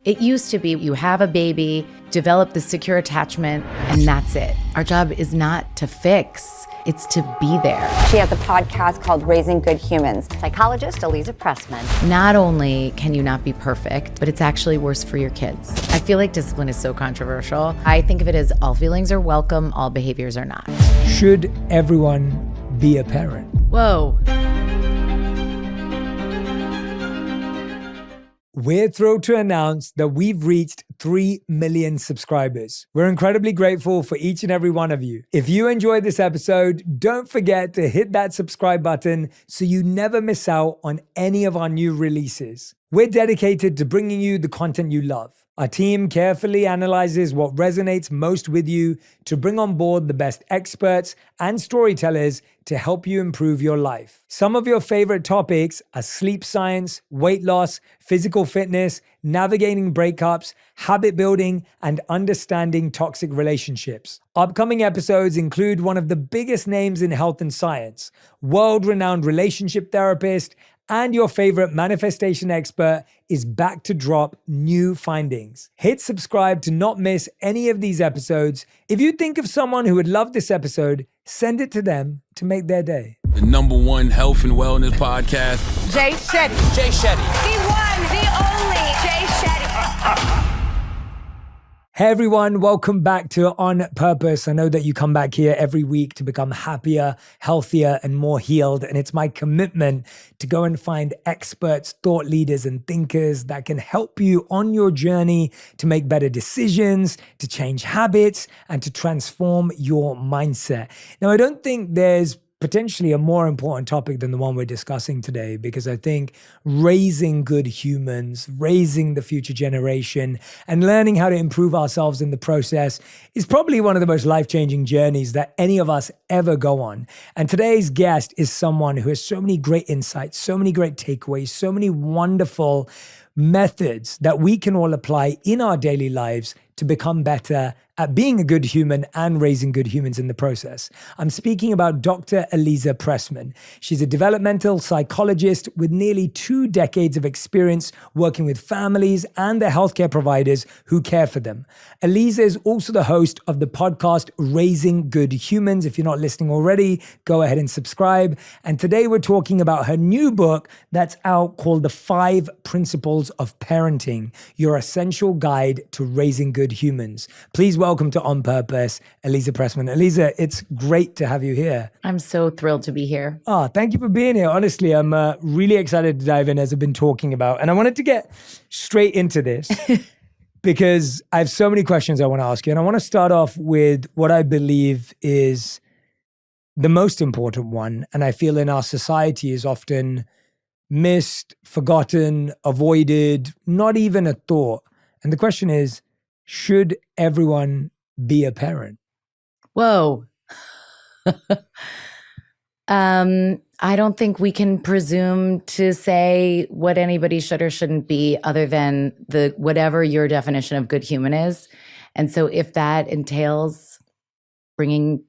It used to be you have a baby, develop the secure attachment, and that's it. Our job is not to fix, it's to be there. She has a podcast called Raising Good Humans. Psychologist, Aliza Pressman. Not only can you not be perfect, but it's actually worse for your kids. I feel like discipline is so controversial. I think of it as all feelings are welcome, all behaviors are not. Should everyone be a parent? Whoa. We're thrilled to announce that we've reached 3 million subscribers. We're incredibly grateful for each and every one of you. If you enjoyed this episode, don't forget to hit that subscribe button so you never miss out on any of our new releases. We're dedicated to bringing you the content you love. Our team carefully analyzes what resonates most with you to bring on board the best experts and storytellers to help you improve your life. Some of your favorite topics are sleep science, weight loss, physical fitness, navigating breakups, habit building, and understanding toxic relationships. Upcoming episodes include one of the biggest names in health and science, world-renowned relationship therapist, and your favorite manifestation expert is back to drop new findings. Hit subscribe to not miss any of these episodes. If you think of someone who would love this episode, send it to them to make their day. The #1 health and wellness podcast. Jay Shetty. Jay Shetty. The one, the only Jay Shetty. Hey everyone, welcome back to On Purpose. I know that you come back here every week to become happier, healthier, and more healed. And it's my commitment to go and find experts, thought leaders, and thinkers that can help you on your journey to make better decisions, to change habits, and to transform your mindset. Now, I don't think there's potentially a more important topic than the one we're discussing today, because I think raising good humans, raising the future generation, and learning how to improve ourselves in the process is probably one of the most life-changing journeys that any of us ever go on. And today's guest is someone who has so many great insights, so many great takeaways, so many wonderful methods that we can all apply in our daily lives to become better at being a good human and raising good humans in the process. I'm speaking about Dr. Aliza Pressman. She's a developmental psychologist with nearly 2 decades of experience working with families and the healthcare providers who care for them. Aliza is also the host of the podcast Raising Good Humans. If you're not listening already, go ahead and subscribe. And today we're talking about her new book that's out called The 5 Principles of Parenting, Your Essential Guide to Raising Good Humans. Please welcome to On Purpose, Aliza Pressman. Aliza, it's great to have you here. I'm so thrilled to be here. Oh, thank you for being here. Honestly, I'm really excited to dive in, as I've been talking about. And I wanted to get straight into this because I have so many questions I want to ask you. And I want to start off with what I believe is the most important one. And I feel in our society is often missed, forgotten, avoided, not even a thought. And the question is, should everyone be a parent? Whoa. I don't think we can presume to say what anybody should or shouldn't be other than whatever your definition of good human is. And so if that entails bringing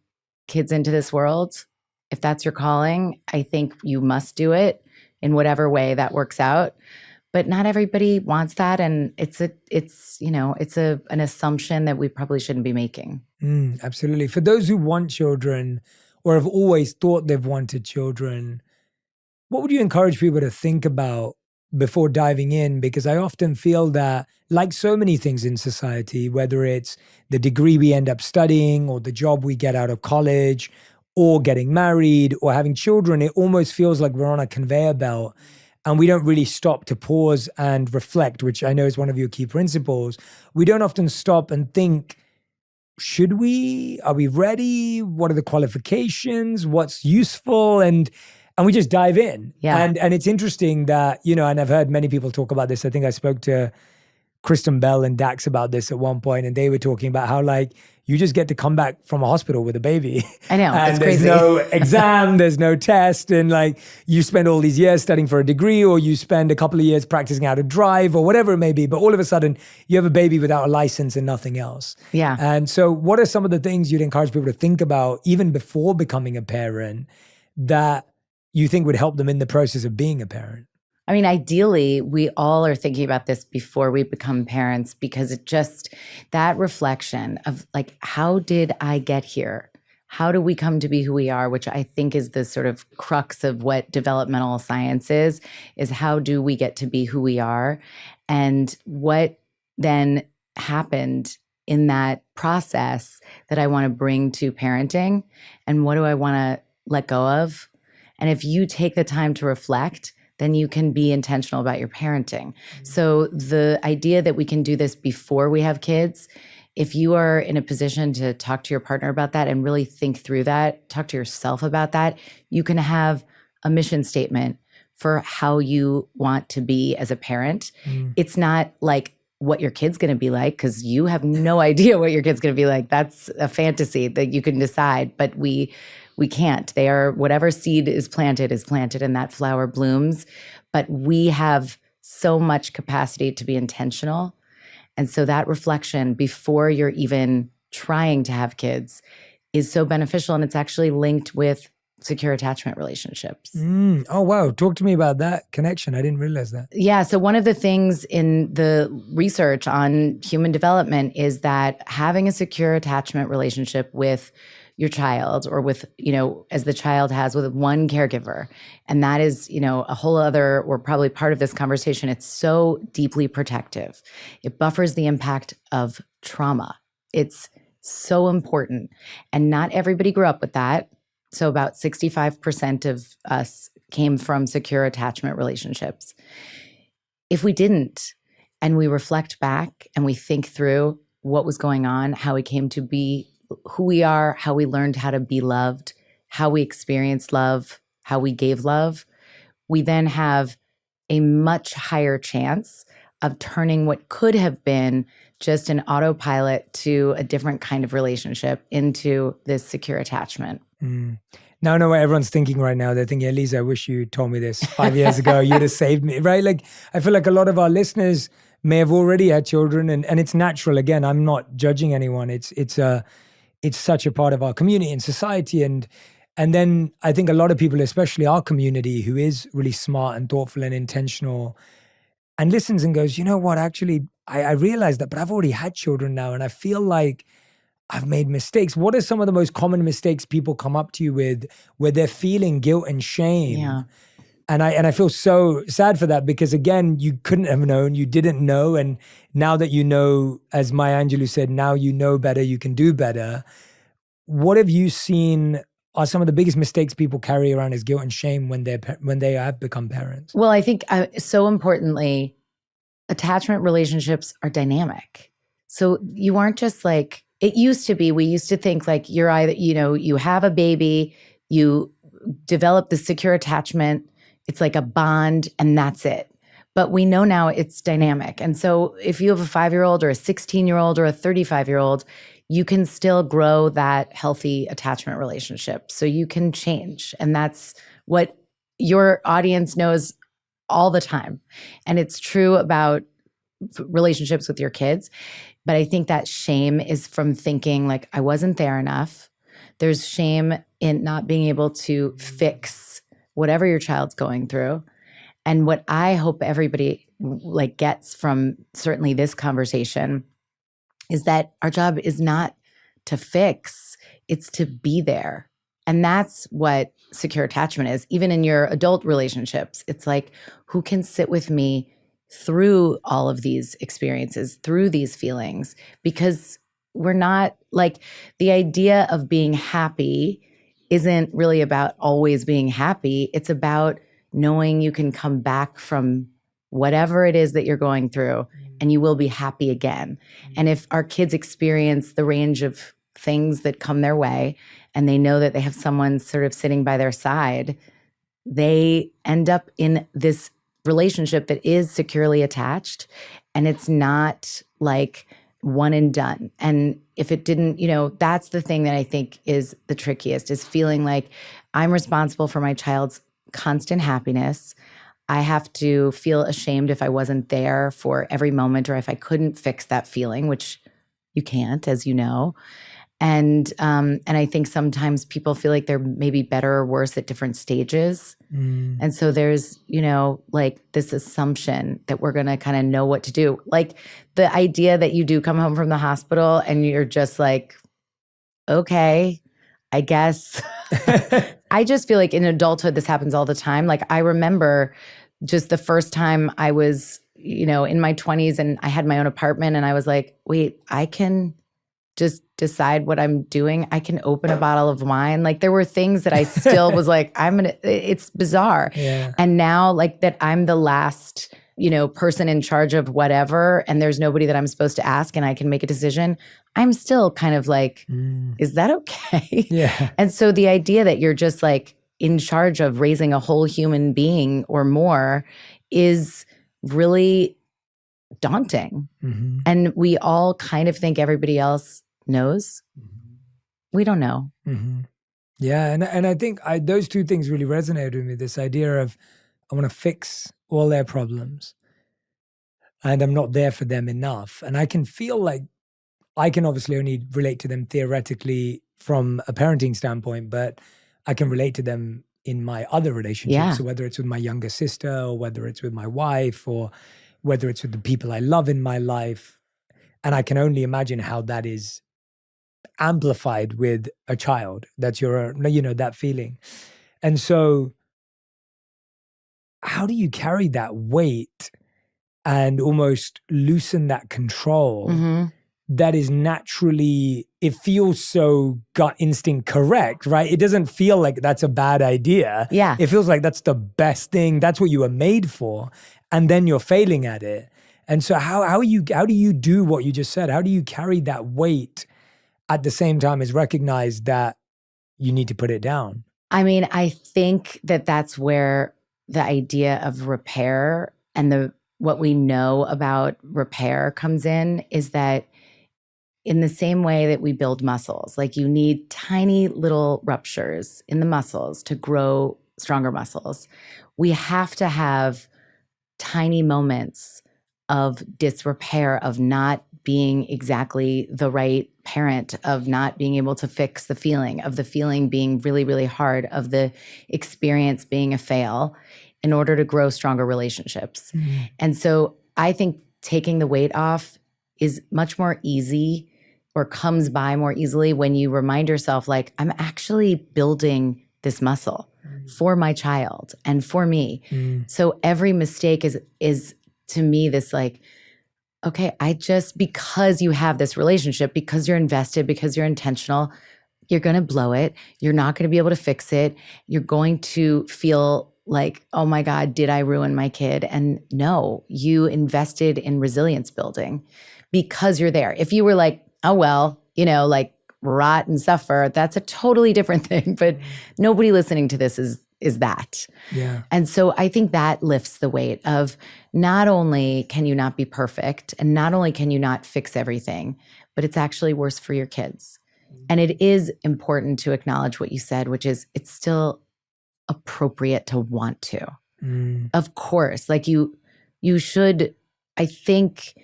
kids into this world, if that's your calling, I think you must do it in whatever way that works out. But not everybody wants that, and it's an assumption that we probably shouldn't be making. Absolutely. For those who want children or have always thought they've wanted children, what would you encourage people to think about before diving in? Because I often feel that, like so many things in society, whether it's the degree we end up studying or the job we get out of college or getting married or having children, it almost feels like we're on a conveyor belt. And we don't really stop to pause and reflect, which I know is one of your key principles. We don't often stop and think, should we? Are we ready? What are the qualifications? What's useful? And we just dive in. Yeah. And it's interesting that, and I've heard many people talk about this. I think I spoke to Kristen Bell and Dax about this at one point, and they were talking about how you just get to come back from a hospital with a baby. I know, and it's crazy. There's no exam, there's no test, and you spend all these years studying for a degree, or you spend a couple of years practicing how to drive, or whatever it may be. But all of a sudden, you have a baby without a license and nothing else. Yeah. And so, what are some of the things you'd encourage people to think about, even before becoming a parent, that you think would help them in the process of being a parent? I mean, ideally, we all are thinking about this before we become parents, because it just, that reflection of like, how did I get here? How do we come to be who we are? Which I think is the sort of crux of what developmental science is how do we get to be who we are? And what then happened in that process that I want to bring to parenting? And what do I want to let go of? And if you take the time to reflect, then you can be intentional about your parenting. So the idea that we can do this before we have kids, if you are in a position to talk to your partner about that and really think through that, talk to yourself about that, you can have a mission statement for how you want to be as a parent. It's not like what your kid's going to be like, because you have no idea what your kid's going to be like. That's a fantasy that you can decide, but we can't. They are, whatever seed is planted and that flower blooms. But we have so much capacity to be intentional. And so that reflection before you're even trying to have kids is so beneficial. And it's actually linked with secure attachment relationships. Oh, wow. Talk to me about that connection. I didn't realize that. Yeah. So one of the things in the research on human development is that having a secure attachment relationship with your child, or with, as the child has with one caregiver, and that is, a whole other, or probably part of this conversation, it's so deeply protective. It buffers the impact of trauma. It's so important. And not everybody grew up with that. So about 65% of us came from secure attachment relationships. If we didn't, and we reflect back and we think through what was going on, how we came to be who we are, how we learned how to be loved, how we experienced love, how we gave love, we then have a much higher chance of turning what could have been just an autopilot to a different kind of relationship into this secure attachment. Now I know what everyone's thinking right now. They're thinking, Aliza, I wish you told me this 5 years ago. You'd have saved me, right? Like, I feel like a lot of our listeners may have already had children, and it's natural. Again, I'm not judging anyone. It's such a part of our community and society. And then I think a lot of people, especially our community, who is really smart and thoughtful and intentional, and listens and goes, you know what, actually, I realized that, but I've already had children now, and I feel like I've made mistakes. What are some of the most common mistakes people come up to you with, where they're feeling guilt and shame? Yeah. And I feel so sad for that, because again, you couldn't have known, you didn't know. And now that you know, as Maya Angelou said, now you know better, you can do better. What have you seen are some of the biggest mistakes people carry around as guilt and shame when they have become parents? Well, I think so importantly, attachment relationships are dynamic. So you aren't just like, it used to be, we used to think like you're either, you have a baby, you develop the secure attachment, it's like a bond, and that's it. But we know now it's dynamic. And so if you have a 5-year-old or a 16-year-old or a 35-year-old, you can still grow that healthy attachment relationship. So you can change. And that's what your audience knows all the time. And it's true about relationships with your kids. But I think that shame is from thinking like, I wasn't there enough. There's shame in not being able to fix whatever your child's going through. And what I hope everybody like gets from certainly this conversation is that our job is not to fix, it's to be there. And that's what secure attachment is. Even in your adult relationships, it's like, who can sit with me through all of these experiences, through these feelings? Because we're not like, the idea of being happy isn't really about always being happy. It's about knowing you can come back from whatever it is that you're going through and you will be happy again. And if our kids experience the range of things that come their way and they know that they have someone sort of sitting by their side, they end up in this relationship that is securely attached, and it's not like one and done. And if it didn't, that's the thing that I think is the trickiest, is feeling like I'm responsible for my child's constant happiness. I have to feel ashamed if I wasn't there for every moment, or if I couldn't fix that feeling, which you can't, as you know. And I think sometimes people feel like they're maybe better or worse at different stages. And so there's, like this assumption that we're going to kind of know what to do. Like the idea that you do come home from the hospital and you're just like, okay, I guess. I just feel like in adulthood, this happens all the time. Like I remember just the first time I was, in my 20s and I had my own apartment and I was like, wait, I can just decide what I'm doing. I can open a bottle of wine. Like there were things that I still was like, it's bizarre. Yeah. And now like that I'm the last, person in charge of whatever, and there's nobody that I'm supposed to ask and I can make a decision. I'm still kind of like, is that okay? Yeah. And so the idea that you're just like in charge of raising a whole human being or more is really daunting. And we all kind of think everybody else knows. We don't know. Yeah, and I think those two things really resonated with me. This idea of I want to fix all their problems and I'm not there for them enough. And I can feel like I can obviously only relate to them theoretically from a parenting standpoint, but I can relate to them in my other relationships. Yeah. So whether it's with my younger sister or whether it's with my wife or whether it's with the people I love in my life. And I can only imagine how that is amplified with a child. That's that feeling. And so how do you carry that weight and almost loosen that control that is naturally, it feels so gut instinct correct, right? It doesn't feel like that's a bad idea. Yeah. It feels like that's the best thing. That's what you were made for. And then you're failing at it. And so how do you do what you just said? How do you carry that weight at the same time as recognize that you need to put it down? I mean, I think that that's where the idea of repair and what we know about repair comes in, is that in the same way that we build muscles, like you need tiny little ruptures in the muscles to grow stronger muscles. We have to have tiny moments of disrepair, of not being exactly the right parent, of not being able to fix the feeling, of the feeling being really, really hard, of the experience being a fail, in order to grow stronger relationships. And so I think taking the weight off is much more easy, or comes by more easily, when you remind yourself, like, I'm actually building this muscle for my child and for me. So every mistake is to me this like, okay, because you have this relationship, because you're invested, because you're intentional, you're going to blow it. You're not going to be able to fix it. You're going to feel like, oh my God, did I ruin my kid? And no, you invested in resilience building because you're there. If you were like, oh, well, like rot and suffer, that's a totally different thing. But nobody listening to this is that. Yeah. And so I think that lifts the weight of, not only can you not be perfect, and not only can you not fix everything, but it's actually worse for your kids. And it is important to acknowledge what you said, which is it's still appropriate to want to. Of course, like you should, I think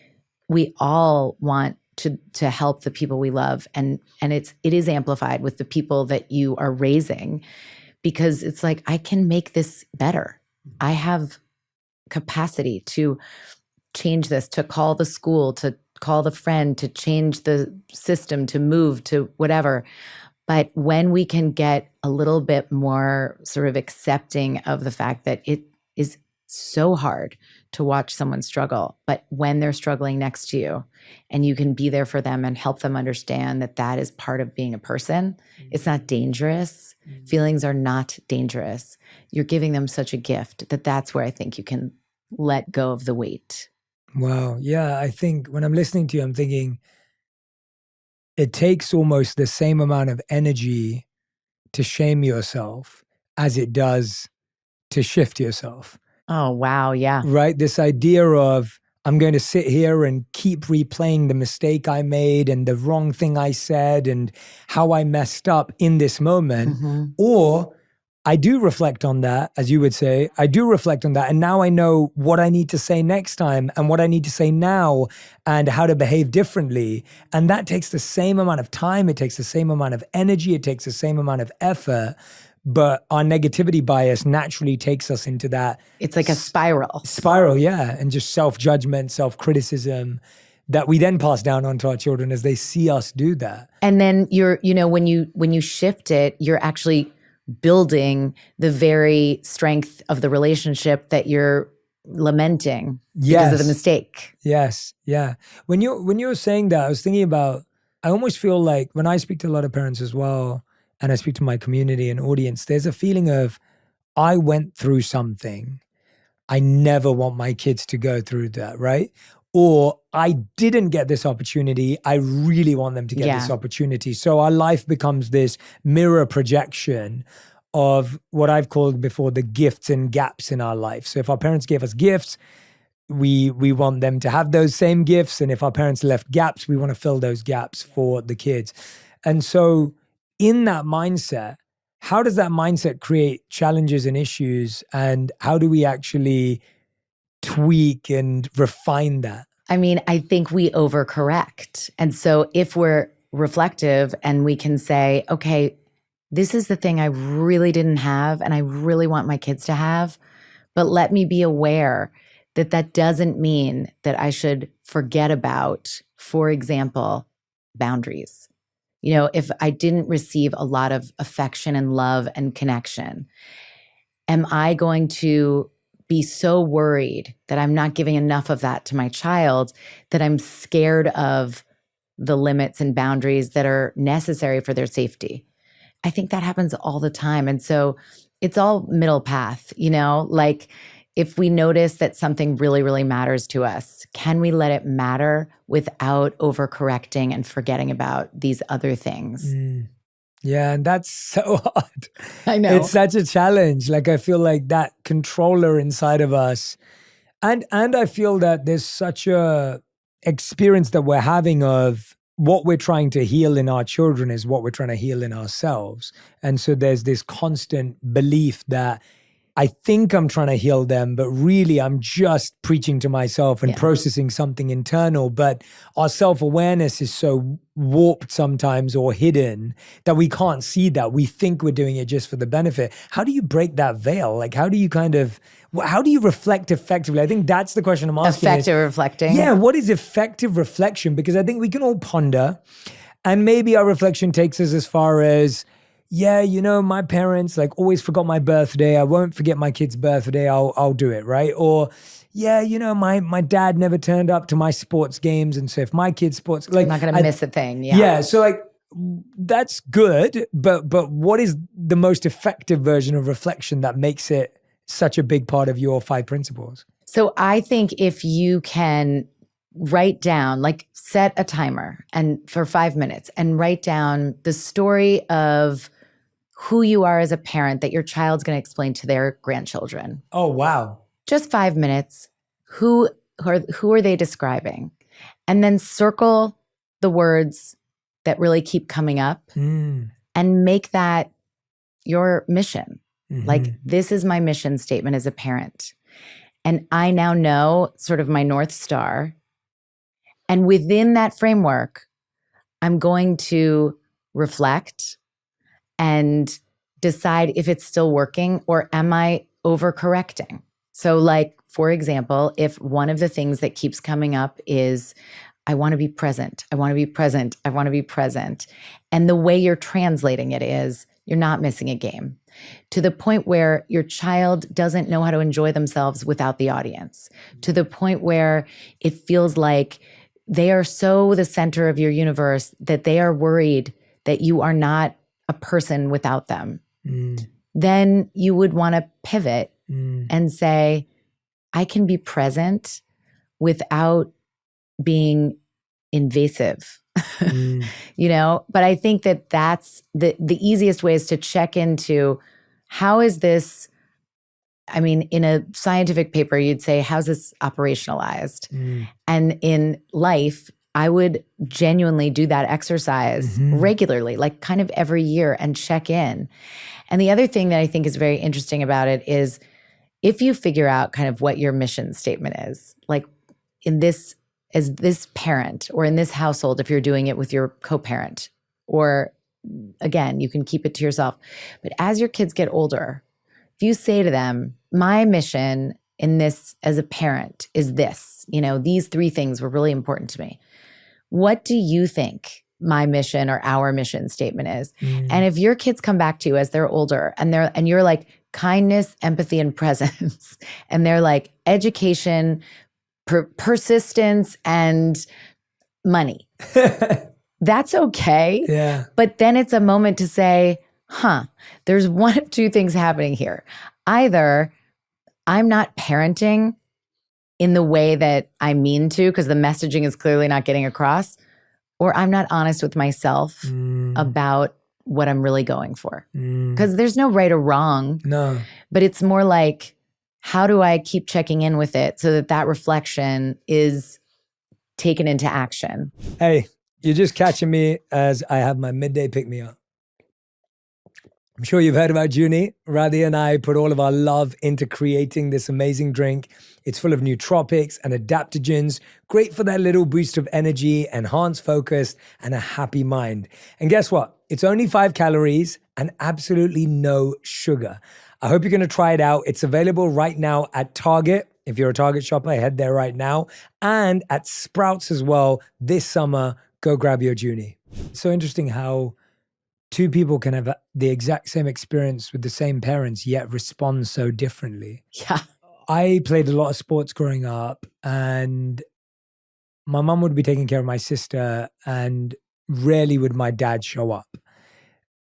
we all want to help the people we love. And it is amplified with the people that you are raising, because it's like, I can make this better. I have capacity to change this, to call the school, to call the friend, to change the system, to move, to whatever. But when we can get a little bit more sort of accepting of the fact that it is so hard to watch someone struggle, but when they're struggling next to you and you can be there for them and help them understand that that is part of being a person, it's not dangerous. Feelings are not dangerous. You're giving them such a gift that's where I think you can let go of the weight. Wow. Yeah. I think when I'm listening to you, I'm thinking it takes almost the same amount of energy to shame yourself as it does to shift yourself. Oh, wow. Yeah. Right? This idea of, I'm going to sit here and keep replaying the mistake I made and the wrong thing I said and how I messed up in this moment. Or I do reflect on that, as you would say. I do reflect on that. And now I know what I need to say next time and what I need to say now and how to behave differently. And that takes the same amount of time. It takes the same amount of energy. It takes the same amount of effort. But our negativity bias naturally takes us into that. It's like a spiral. Spiral, yeah. And just self-judgment, self-criticism that we then pass down onto our children as they see us do that. And then when you shift it, you're actually building the very strength of the relationship that you're lamenting because of the mistake. Yes. Yeah. When you were saying that, I was thinking about, I almost feel like when I speak to a lot of parents as well, and I speak to my community and audience, there's a feeling of, I went through something. I never want my kids to go through that, right? Or I didn't get this opportunity. I really want them to get this opportunity. So our life becomes this mirror projection of what I've called before the gifts and gaps in our life. So if our parents gave us gifts, we want them to have those same gifts. And if our parents left gaps, we want to fill those gaps for the kids. And so in that mindset, how does that mindset create challenges and issues? And how do we actually tweak and refine that? I mean, I think we overcorrect. And so if we're reflective and we can say, okay, this is the thing I really didn't have and I really want my kids to have, but let me be aware that that doesn't mean that I should forget about, for example, boundaries. You know, if I didn't receive a lot of affection and love and connection, am I going to be so worried that I'm not giving enough of that to my child that I'm scared of the limits and boundaries that are necessary for their safety? I think that happens all the time. And so it's all middle path, you know, like if we notice that something really, really matters to us, can we let it matter without overcorrecting and forgetting about these other things? Yeah, and that's so hard. I know. It's such a challenge. Like I feel like that controller inside of us. And I feel that there's such a experience that we're having of what we're trying to heal in our children is what we're trying to heal in ourselves. And so there's this constant belief that I think I'm trying to heal them, but really I'm just preaching to myself and processing something internal. But our self-awareness is so warped sometimes or hidden that we can't see that. We think we're doing it just for the benefit. How do you break that veil? Like, how do you reflect effectively? I think that's the question I'm asking. Effective reflecting. Yeah, what is effective reflection? Because I think we can all ponder, and maybe our reflection takes us as far as, yeah, you know, my parents like always forgot my birthday. I won't forget my kid's birthday. I'll do it, right? Or, yeah, you know, my dad never turned up to my sports games, and so if my kid's sports, like, I'm not going to miss a thing. Yeah. So like, that's good, but what is the most effective version of reflection that makes it such a big part of your 5 principles? So I think if you can write down, like set a timer and for 5 minutes and write down the story of who you are as a parent that your child's going to explain to their grandchildren. Oh, wow. Just 5 minutes. Who are they describing? And then circle the words that really keep coming up and make that your mission. Like, this is my mission statement as a parent. And I now know sort of my North Star. And within that framework, I'm going to reflect and decide if it's still working or am I overcorrecting? So like, for example, if one of the things that keeps coming up is, I want to be present, I want to be present, I want to be present. And the way you're translating it is, you're not missing a game, to the point where your child doesn't know how to enjoy themselves without the audience, to the point where it feels like they are so the center of your universe that they are worried that you are not a person without them. Then you would want to pivot and say, I can be present without being invasive. You know, but I think that that's the easiest way is to check into, how is this, I mean, in a scientific paper, you'd say, how's this operationalized? And in life, I would genuinely do that exercise regularly, like kind of every year, and check in. And the other thing that I think is very interesting about it is if you figure out kind of what your mission statement is, like in this, as this parent or in this household, if you're doing it with your co-parent, or again, you can keep it to yourself. But as your kids get older, if you say to them, my mission in this as a parent is this, these 3 things were really important to me. What do you think my mission or our mission statement is? And if your kids come back to you as they're older and you're like kindness, empathy, and presence, and they're like education, persistence, and money, that's okay. Yeah. But then it's a moment to say, there's one of 2 things happening here. Either I'm not parenting in the way that I mean to, because the messaging is clearly not getting across, or I'm not honest with myself about what I'm really going for. Because there's no right or wrong. No. But it's more like, how do I keep checking in with it so that reflection is taken into action? Hey, you're just catching me as I have my midday pick-me-up. I'm sure you've heard about Junie. Radhi and I put all of our love into creating this amazing drink. It's full of nootropics and adaptogens, great for that little boost of energy, enhanced focus, and a happy mind. And guess what? It's only 5 calories and absolutely no sugar. I hope you're going to try it out. It's available right now at Target. If you're a Target shopper, head there right now. And at Sprouts as well this summer. Go grab your Junie. It's so interesting how 2 people can have the exact same experience with the same parents, yet respond so differently. Yeah. I played a lot of sports growing up, and my mom would be taking care of my sister, and rarely would my dad show up.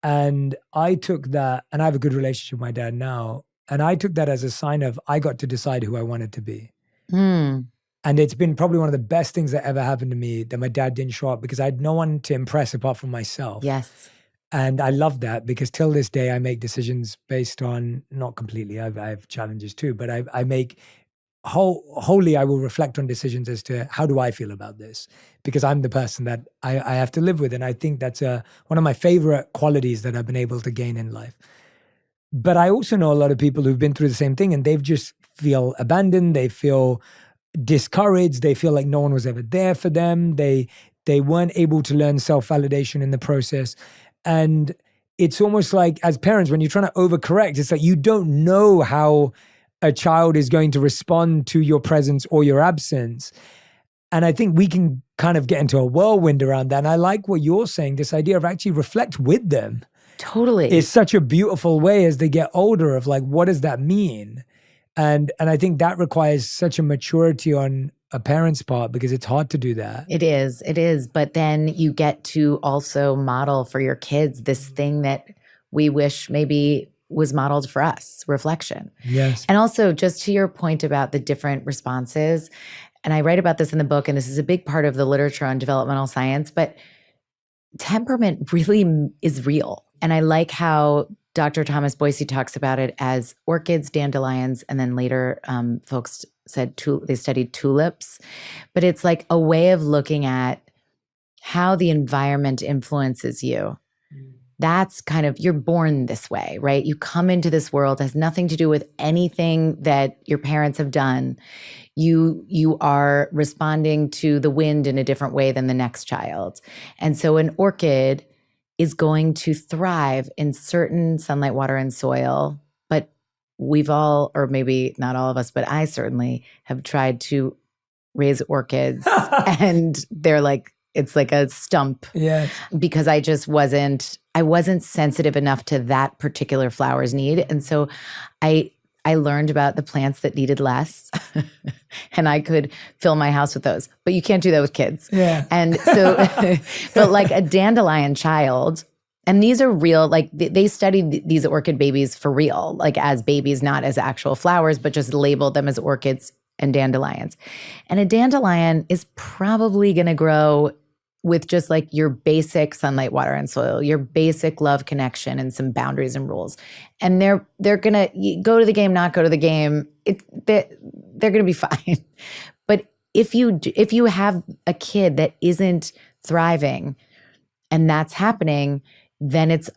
And I took that, and I have a good relationship with my dad now, and I took that as a sign of I got to decide who I wanted to be. And it's been probably one of the best things that ever happened to me that my dad didn't show up, because I had no one to impress apart from myself. Yes. And I love that, because till this day, I make decisions based on, not completely, I have challenges too, but I make, wholly I will reflect on decisions as to how do I feel about this, because I'm the person that I have to live with. And I think that's one of my favorite qualities that I've been able to gain in life. But I also know a lot of people who've been through the same thing, and they've just feel abandoned, they feel discouraged, they feel like no one was ever there for them, they weren't able to learn self-validation in the process. And it's almost like, as parents, when you're trying to overcorrect, it's like you don't know how a child is going to respond to your presence or your absence. And I think we can kind of get into a whirlwind around that. And I like what you're saying, this idea of actually reflect with them. Totally. It's such a beautiful way as they get older of like, what does that mean? And I think that requires such a maturity on a parent's part, because it's hard to do that. It is. But then you get to also model for your kids this thing that we wish maybe was modeled for us, reflection. Yes. And also, just to your point about the different responses, and I write about this in the book, and this is a big part of the literature on developmental science, but temperament really is real. And I like how Dr. Thomas Boyce talks about it as orchids, dandelions, and then later folks said they studied tulips. But it's like a way of looking at how the environment influences you. That's kind of, you're born this way, right? You come into this world, it has nothing to do with anything that your parents have done. You are responding to the wind in a different way than the next child. And so an orchid is going to thrive in certain sunlight, water, and soil. But we've all, or maybe not all of us, but I certainly have tried to raise orchids and they're like, it's like a stump. Yeah. Because I wasn't sensitive enough to that particular flower's need. And so I learned about the plants that needed less and I could fill my house with those. But you can't do that with kids. Yeah. And so, but like a dandelion child, and these are real, like they studied these orchid babies for real, like as babies, not as actual flowers, but just labeled them as orchids and dandelions. And a dandelion is probably going to grow with just like your basic sunlight, water, and soil, your basic love connection and some boundaries and rules. And they're going to go to the game, not go to the game. They're going to be fine. But if you have a kid that isn't thriving and that's happening, then it's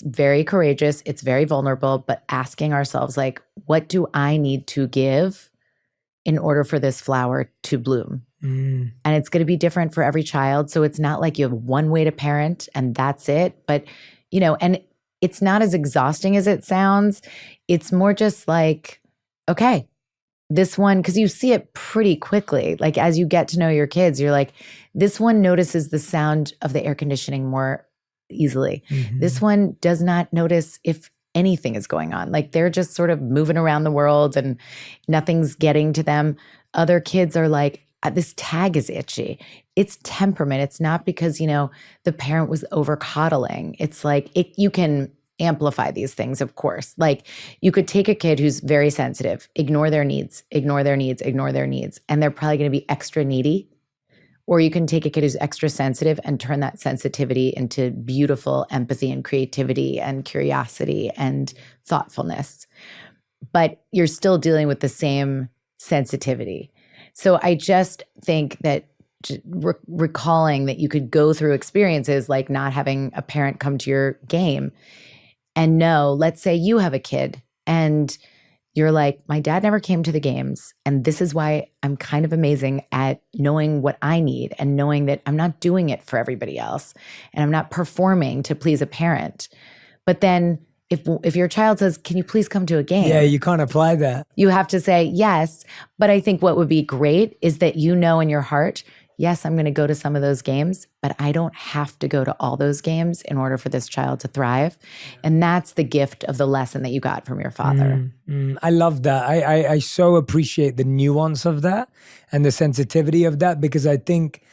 very courageous, it's very vulnerable, but asking ourselves, like, what do I need to give in order for this flower to bloom? And it's going to be different for every child. So it's not like you have one way to parent and that's it. But, and it's not as exhausting as it sounds. It's more just like, okay, this one, because you see it pretty quickly. Like as you get to know your kids, you're like, this one notices the sound of the air conditioning more easily. This one does not notice if anything is going on. Like they're just sort of moving around the world and nothing's getting to them. Other kids are like, this tag is itchy. It's temperament. It's not because, the parent was over coddling. It's like you can amplify these things, of course. Like you could take a kid who's very sensitive, ignore their needs, and they're probably going to be extra needy. Or you can take a kid who's extra sensitive and turn that sensitivity into beautiful empathy and creativity and curiosity and thoughtfulness. But you're still dealing with the same sensitivity. So I just think that recalling that you could go through experiences like not having a parent come to your game and know, let's say you have a kid and you're like, my dad never came to the games. And this is why I'm kind of amazing at knowing what I need and knowing that I'm not doing it for everybody else. And I'm not performing to please a parent. But then if your child says, can you please come to a game? Yeah, you can't apply that. You have to say yes. But I think what would be great is that you know in your heart, yes, I'm going to go to some of those games, but I don't have to go to all those games in order for this child to thrive. And that's the gift of the lesson that you got from your father. I love that. I so appreciate the nuance of that and the sensitivity of that, because I think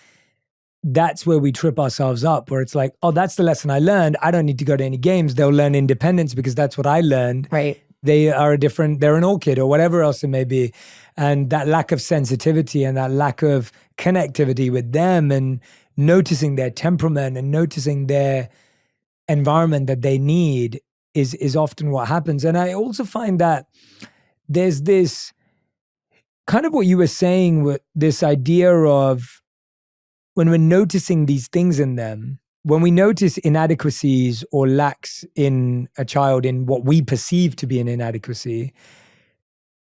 that's where we trip ourselves up, where it's like, oh, that's the lesson I learned. I don't need to go to any games. They'll learn independence because that's what I learned. Right. They're an orchid or whatever else it may be. And that lack of sensitivity and that lack of connectivity with them and noticing their temperament and noticing their environment that they need is often what happens. And I also find that there's this kind of what you were saying with this idea of when we're noticing these things in them, when we notice inadequacies or lacks in a child in what we perceive to be an inadequacy,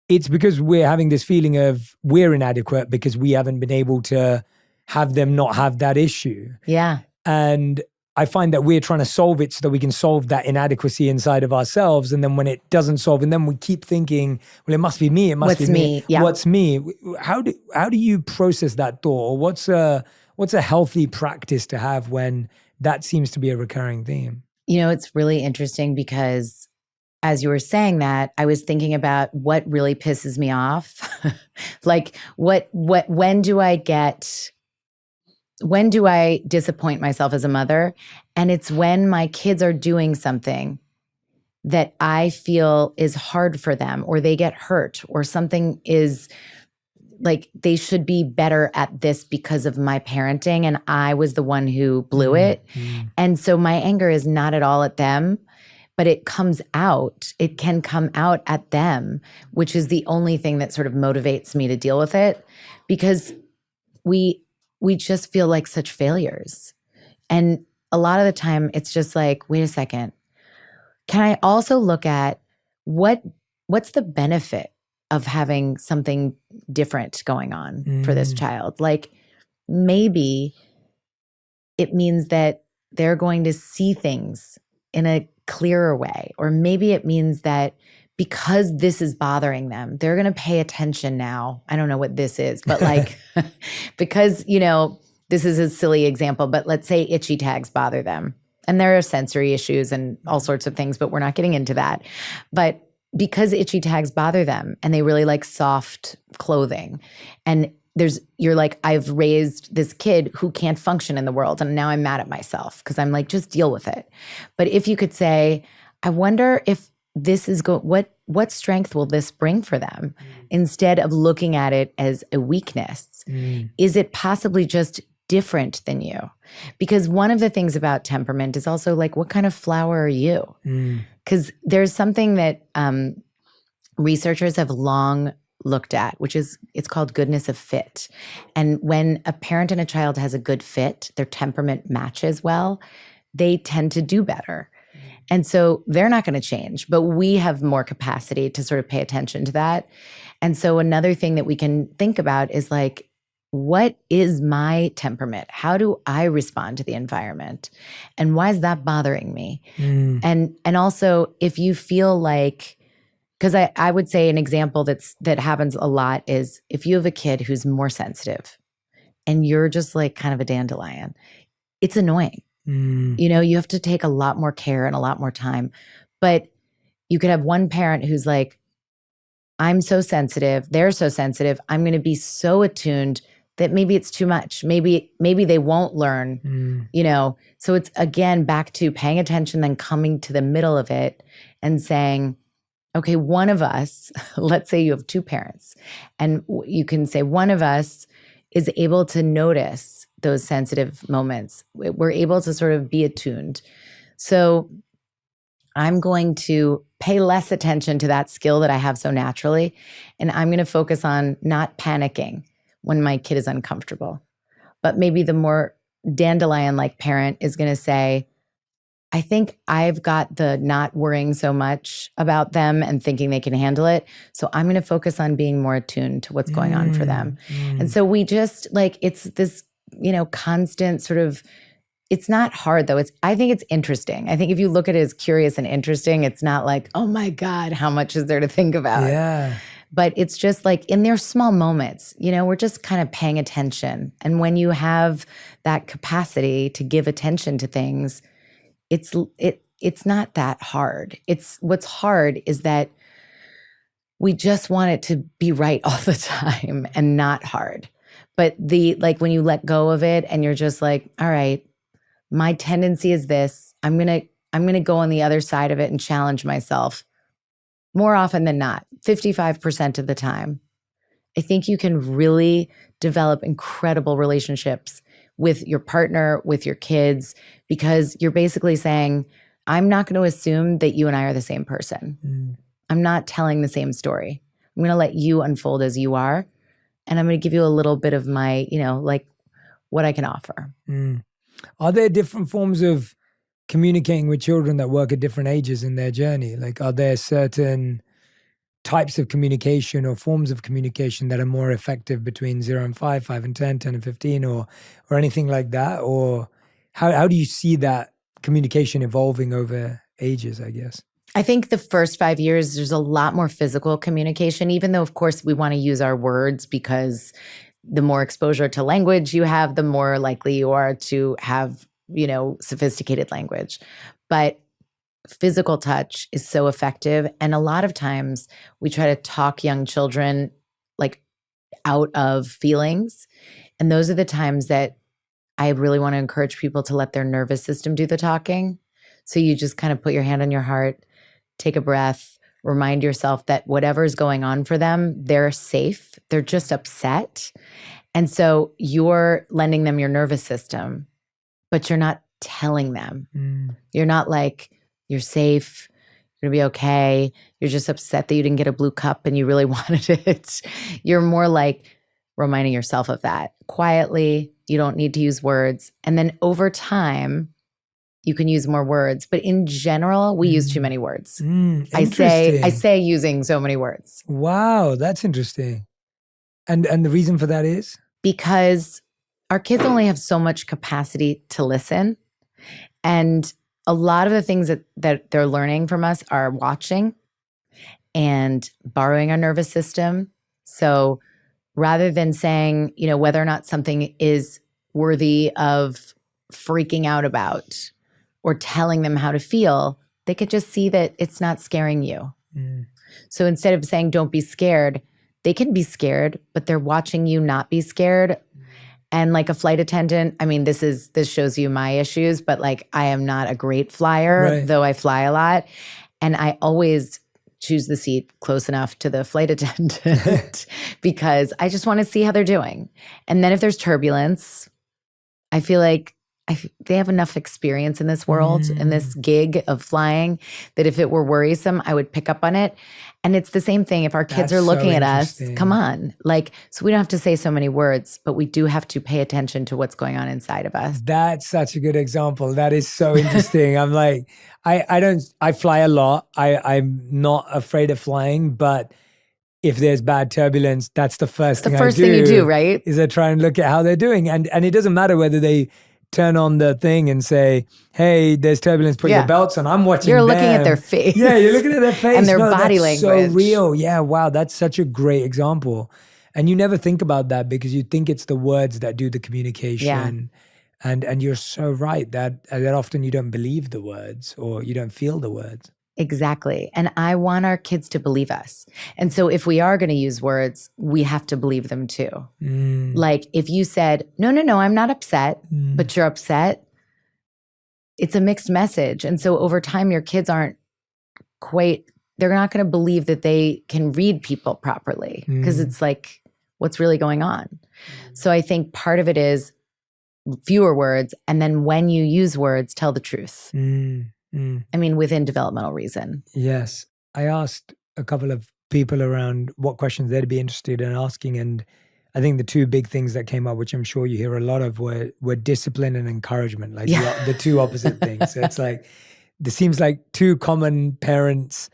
it's because we're having this feeling of we're inadequate because we haven't been able to have them not have that issue. Yeah. And I find that we're trying to solve it so that we can solve that inadequacy inside of ourselves. And then when it doesn't solve, and then we keep thinking, well, it must be me. It must be me. Yeah. What's me? How do you process that thought? Or what's a healthy practice to have when that seems to be a recurring theme? It's really interesting because as you were saying that, I was thinking about what really pisses me off. Like when do I disappoint myself as a mother? And it's when my kids are doing something that I feel is hard for them, or they get hurt, or something is like they should be better at this because of my parenting and I was the one who blew it. And so my anger is not at all at them, but it can come out at them, which is the only thing that sort of motivates me to deal with it, because we just feel like such failures. And a lot of the time it's just like, wait a second, can I also look at what's the benefit of having something different going on for this child? Like maybe it means that they're going to see things in a clearer way, or maybe it means that because this is bothering them, they're going to pay attention now. I don't know what this is, but like, because, this is a silly example, but let's say itchy tags bother them and there are sensory issues and all sorts of things, but we're not getting into that. But because itchy tags bother them and they really like soft clothing, and you're like, I've raised this kid who can't function in the world and now I'm mad at myself because I'm like, just deal with it. But if you could say, I wonder if this is what strength will this bring for them, instead of looking at it as a weakness? Is it possibly just different than you? Because one of the things about temperament is also like, what kind of flower are you? Because there's something that researchers have long looked at, it's called goodness of fit. And when a parent and a child has a good fit, their temperament matches well, they tend to do better. And so they're not going to change, but we have more capacity to sort of pay attention to that. And so another thing that we can think about is like, what is my temperament? How do I respond to the environment? And why is that bothering me? And also, if you feel like, because I would say an example that happens a lot is if you have a kid who's more sensitive and you're just like kind of a dandelion, it's annoying. You know, you have to take a lot more care and a lot more time. But you could have one parent who's like, I'm so sensitive, they're so sensitive, I'm going to be so attuned that maybe it's too much. Maybe they won't learn, you know? So it's again, back to paying attention, then coming to the middle of it and saying, okay, one of us, let's say you have two parents, and you can say one of us is able to notice those sensitive moments. We're able to sort of be attuned. So I'm going to pay less attention to that skill that I have so naturally, and I'm going to focus on not panicking when my kid is uncomfortable. But maybe the more dandelion-like parent is going to say, I think I've got the not worrying so much about them and thinking they can handle it. So I'm going to focus on being more attuned to what's going on for them. And so we just like, it's this, you know, constant sort of, it's not hard though. I think it's interesting. I think if you look at it as curious and interesting, it's not like, oh my God, how much is there to think about? Yeah. But it's just like in their small moments, you know, we're just kind of paying attention. And when you have that capacity to give attention to things, it's not that hard. What's hard is that we just want it to be right all the time and not hard. But like when you let go of it and you're just like, all right, my tendency is this. I'm gonna go on the other side of it and challenge myself more often than not, 55% of the time. I think you can really develop incredible relationships with your partner, with your kids, because you're basically saying, I'm not going to assume that you and I are the same person. I'm not telling the same story. I'm going to let you unfold as you are. And I'm going to give you a little bit of my, you know, like what I can offer. Are there different forms of communicating with children that work at different ages in their journey? Like, are there certain types of communication or forms of communication that are more effective between 0 and 5, 5 and 10, 10 and 15, or anything like that? Or how do you see that communication evolving over ages, I guess? I think the first 5 years, there's a lot more physical communication, even though, of course, we want to use our words because the more exposure to language you have, the more likely you are to have, you know, sophisticated language. But physical touch is so effective. And a lot of times we try to talk young children like out of feelings. And those are the times that I really want to encourage people to let their nervous system do the talking. So you just kind of put your hand on your heart, take a breath, remind yourself that whatever's going on for them, they're safe. They're just upset. And so you're lending them your nervous system, but you're not telling them. You're not like, you're safe, you're gonna be okay. You're just upset that you didn't get a blue cup and you really wanted it. You're more like reminding yourself of that quietly. You don't need to use words. And then over time, you can use more words. But in general, we use too many words. I say using so many words. Wow, that's interesting. And the reason for that is? Because our kids only have so much capacity to listen. And a lot of the things that they're learning from us are watching and borrowing our nervous system. So rather than saying, you know, whether or not something is worthy of freaking out about or telling them how to feel, they could just see that it's not scaring you. So instead of saying, don't be scared, they can be scared, but they're watching you not be scared. And like a flight attendant, I mean, this shows you my issues, but like I am not a great flyer, though I fly a lot. And I always choose the seat close enough to the flight attendant because I just want to see how they're doing. And then if there's turbulence, I feel like they have enough experience in this world, in this gig of flying, that if it were worrisome, I would pick up on it. And it's the same thing if our kids That's are so looking at us, interesting. come on. Like, so we don't have to say so many words, but we do have to pay attention to what's going on inside of us. That's such a good example. That is so interesting. I'm like, I fly a lot. I'm not afraid of flying, but if there's bad turbulence, that's the first thing I do. The first thing you do, right? Is I try and look at how they're doing. And it doesn't matter whether they turn on the thing and say, hey, there's turbulence, put your belts on. I'm watching You're them. looking at their face. Yeah, you're looking at their face. And their No, body that's language. so real. Yeah, wow, that's such a great example. And you never think about that because you think it's the words that do the communication. Yeah. And you're so right that often you don't believe the words or you don't feel the words. Exactly. And I want our kids to believe us. And so if we are going to use words, we have to believe them too. Like if you said, no, I'm not upset, but you're upset, it's a mixed message. And so over time, your kids they're not going to believe that they can read people properly because it's like, what's really going on? So I think part of it is fewer words. And then when you use words, tell the truth. I mean, within developmental reason. Yes. I asked a couple of people around what questions they'd be interested in asking. And I think the two big things that came up, which I'm sure you hear a lot of, were discipline and encouragement, like the two opposite things. So it's like, this seems like two common parents'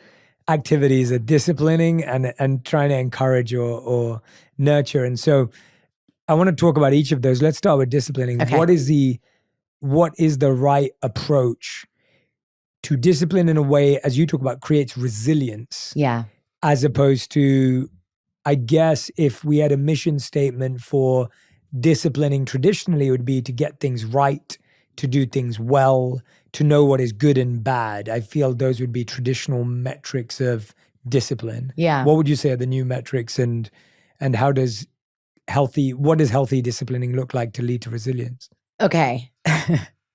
activities are disciplining and trying to encourage or nurture. And so I want to talk about each of those. Let's start with disciplining. Okay. What is the right approach to discipline in a way, as you talk about, creates resilience? Yeah. As opposed to, I guess, if we had a mission statement for disciplining traditionally, it would be to get things right, to do things well, to know what is good and bad. I feel those would be traditional metrics of discipline. Yeah. What would you say are the new metrics, and what does healthy disciplining look like to lead to resilience? Okay.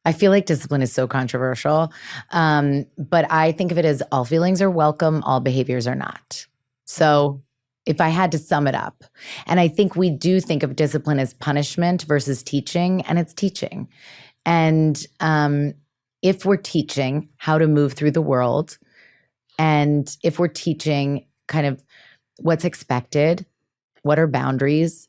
I feel like discipline is so controversial, but I think of it as all feelings are welcome, all behaviors are not. So if I had to sum it up, and I think we do think of discipline as punishment versus teaching, and it's teaching. And if we're teaching how to move through the world, and if we're teaching kind of what's expected, what are boundaries,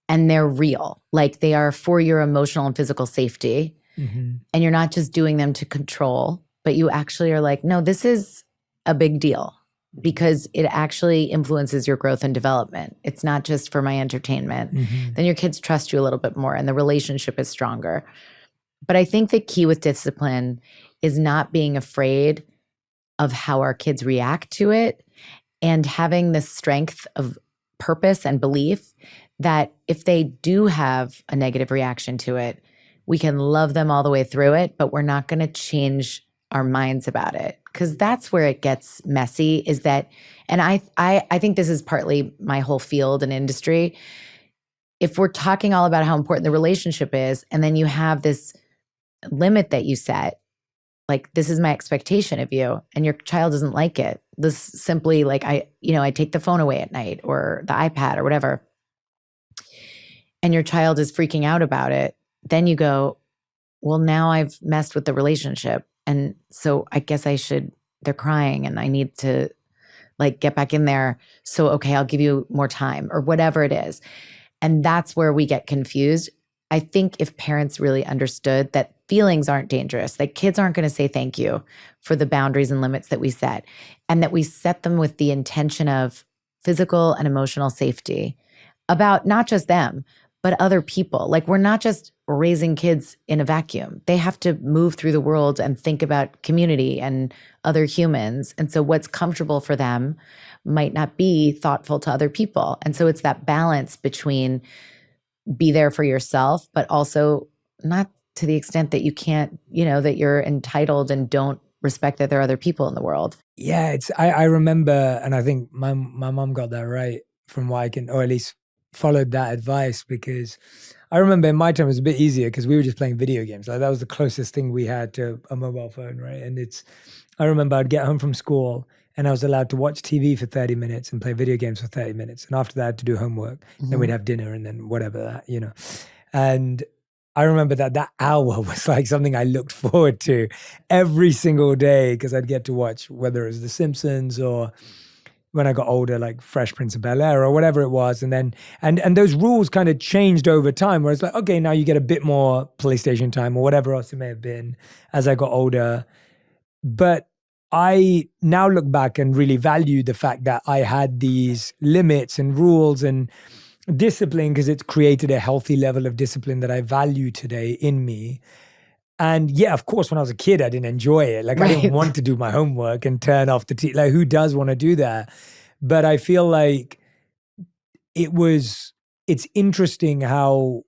and they're real, like they are for your emotional and physical safety, and you're not just doing them to control, but you actually are like, no, this is a big deal because it actually influences your growth and development. It's not just for my entertainment. Then your kids trust you a little bit more and the relationship is stronger. But I think the key with discipline is not being afraid of how our kids react to it and having the strength of purpose and belief that if they do have a negative reaction to it, we can love them all the way through it, but we're not going to change our minds about it. Because that's where it gets messy, is that, and I think this is partly my whole field and industry. If we're talking all about how important the relationship is, and then you have this limit that you set, like, this is my expectation of you, and your child doesn't like it. This simply, like, I take the phone away at night or the iPad or whatever, and your child is freaking out about it, then you go, well, now I've messed with the relationship. And so I guess they're crying and I need to like get back in there. So, okay, I'll give you more time or whatever it is. And that's where we get confused. I think if parents really understood that feelings aren't dangerous, that kids aren't going to say thank you for the boundaries and limits that we set, and that we set them with the intention of physical and emotional safety about not just them, but other people. Like, we're not just raising kids in a vacuum. They have to move through the world and think about community and other humans. And so what's comfortable for them might not be thoughtful to other people. And so it's that balance between be there for yourself, but also not to the extent that you can't, that you're entitled and don't respect that there are other people in the world. Yeah, I remember, and I think my mom got that right from what I can, or at least followed that advice, because I remember in my time it was a bit easier because we were just playing video games. Like, that was the closest thing we had to a mobile phone, right? And I remember I'd get home from school and I was allowed to watch TV for 30 minutes and play video games for 30 minutes. And after that, I had to do homework. Then we'd have dinner and then whatever that, And I remember that hour was like something I looked forward to every single day because I'd get to watch whether it was The Simpsons or when I got older, like Fresh Prince of Bel-Air or whatever it was. And then, and those rules kind of changed over time where it's like, okay, now you get a bit more PlayStation time or whatever else it may have been as I got older. But I now look back and really value the fact that I had these limits and rules and discipline because it's created a healthy level of discipline that I value today in me. And yeah, of course, when I was a kid, I didn't enjoy it. Like I didn't want to do my homework and turn off the TV. Like who does want to do that? But I feel like it's interesting how,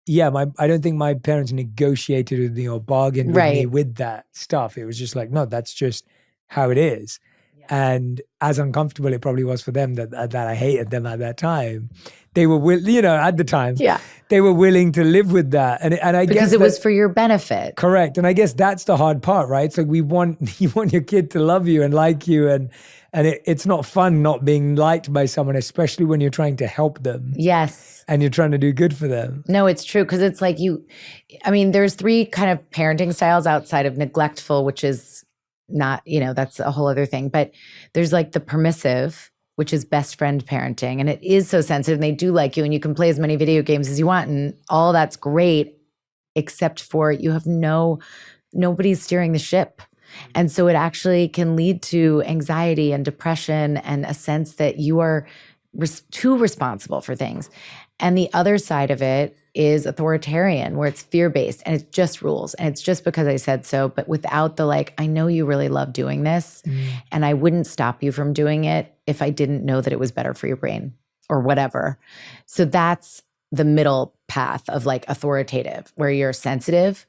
yeah, I don't think my parents negotiated with me or bargained with me with that stuff. It was just like, no, that's just how it is. And as uncomfortable it probably was for them that I hated them at that time, they were, at the time, they were willing to live with that. And I guess because it was for your benefit. Correct. And I guess that's the hard part, right? So you want your kid to love you and like you. And it's not fun not being liked by someone, especially when you're trying to help them. Yes. And you're trying to do good for them. No, it's true. Because it's like there's 3 kind of parenting styles outside of neglectful, which is not, that's a whole other thing. But there's like the permissive, which is best friend parenting. And it is so sensitive. And they do like you and you can play as many video games as you want. And all that's great, except for you have nobody's steering the ship. And so it actually can lead to anxiety and depression and a sense that you are too responsible for things. And the other side of it is authoritarian, where it's fear-based and it's just rules. And it's just because I said so, but without the I know you really love doing this and I wouldn't stop you from doing it if I didn't know that it was better for your brain or whatever. So that's the middle path of authoritative, where you're sensitive,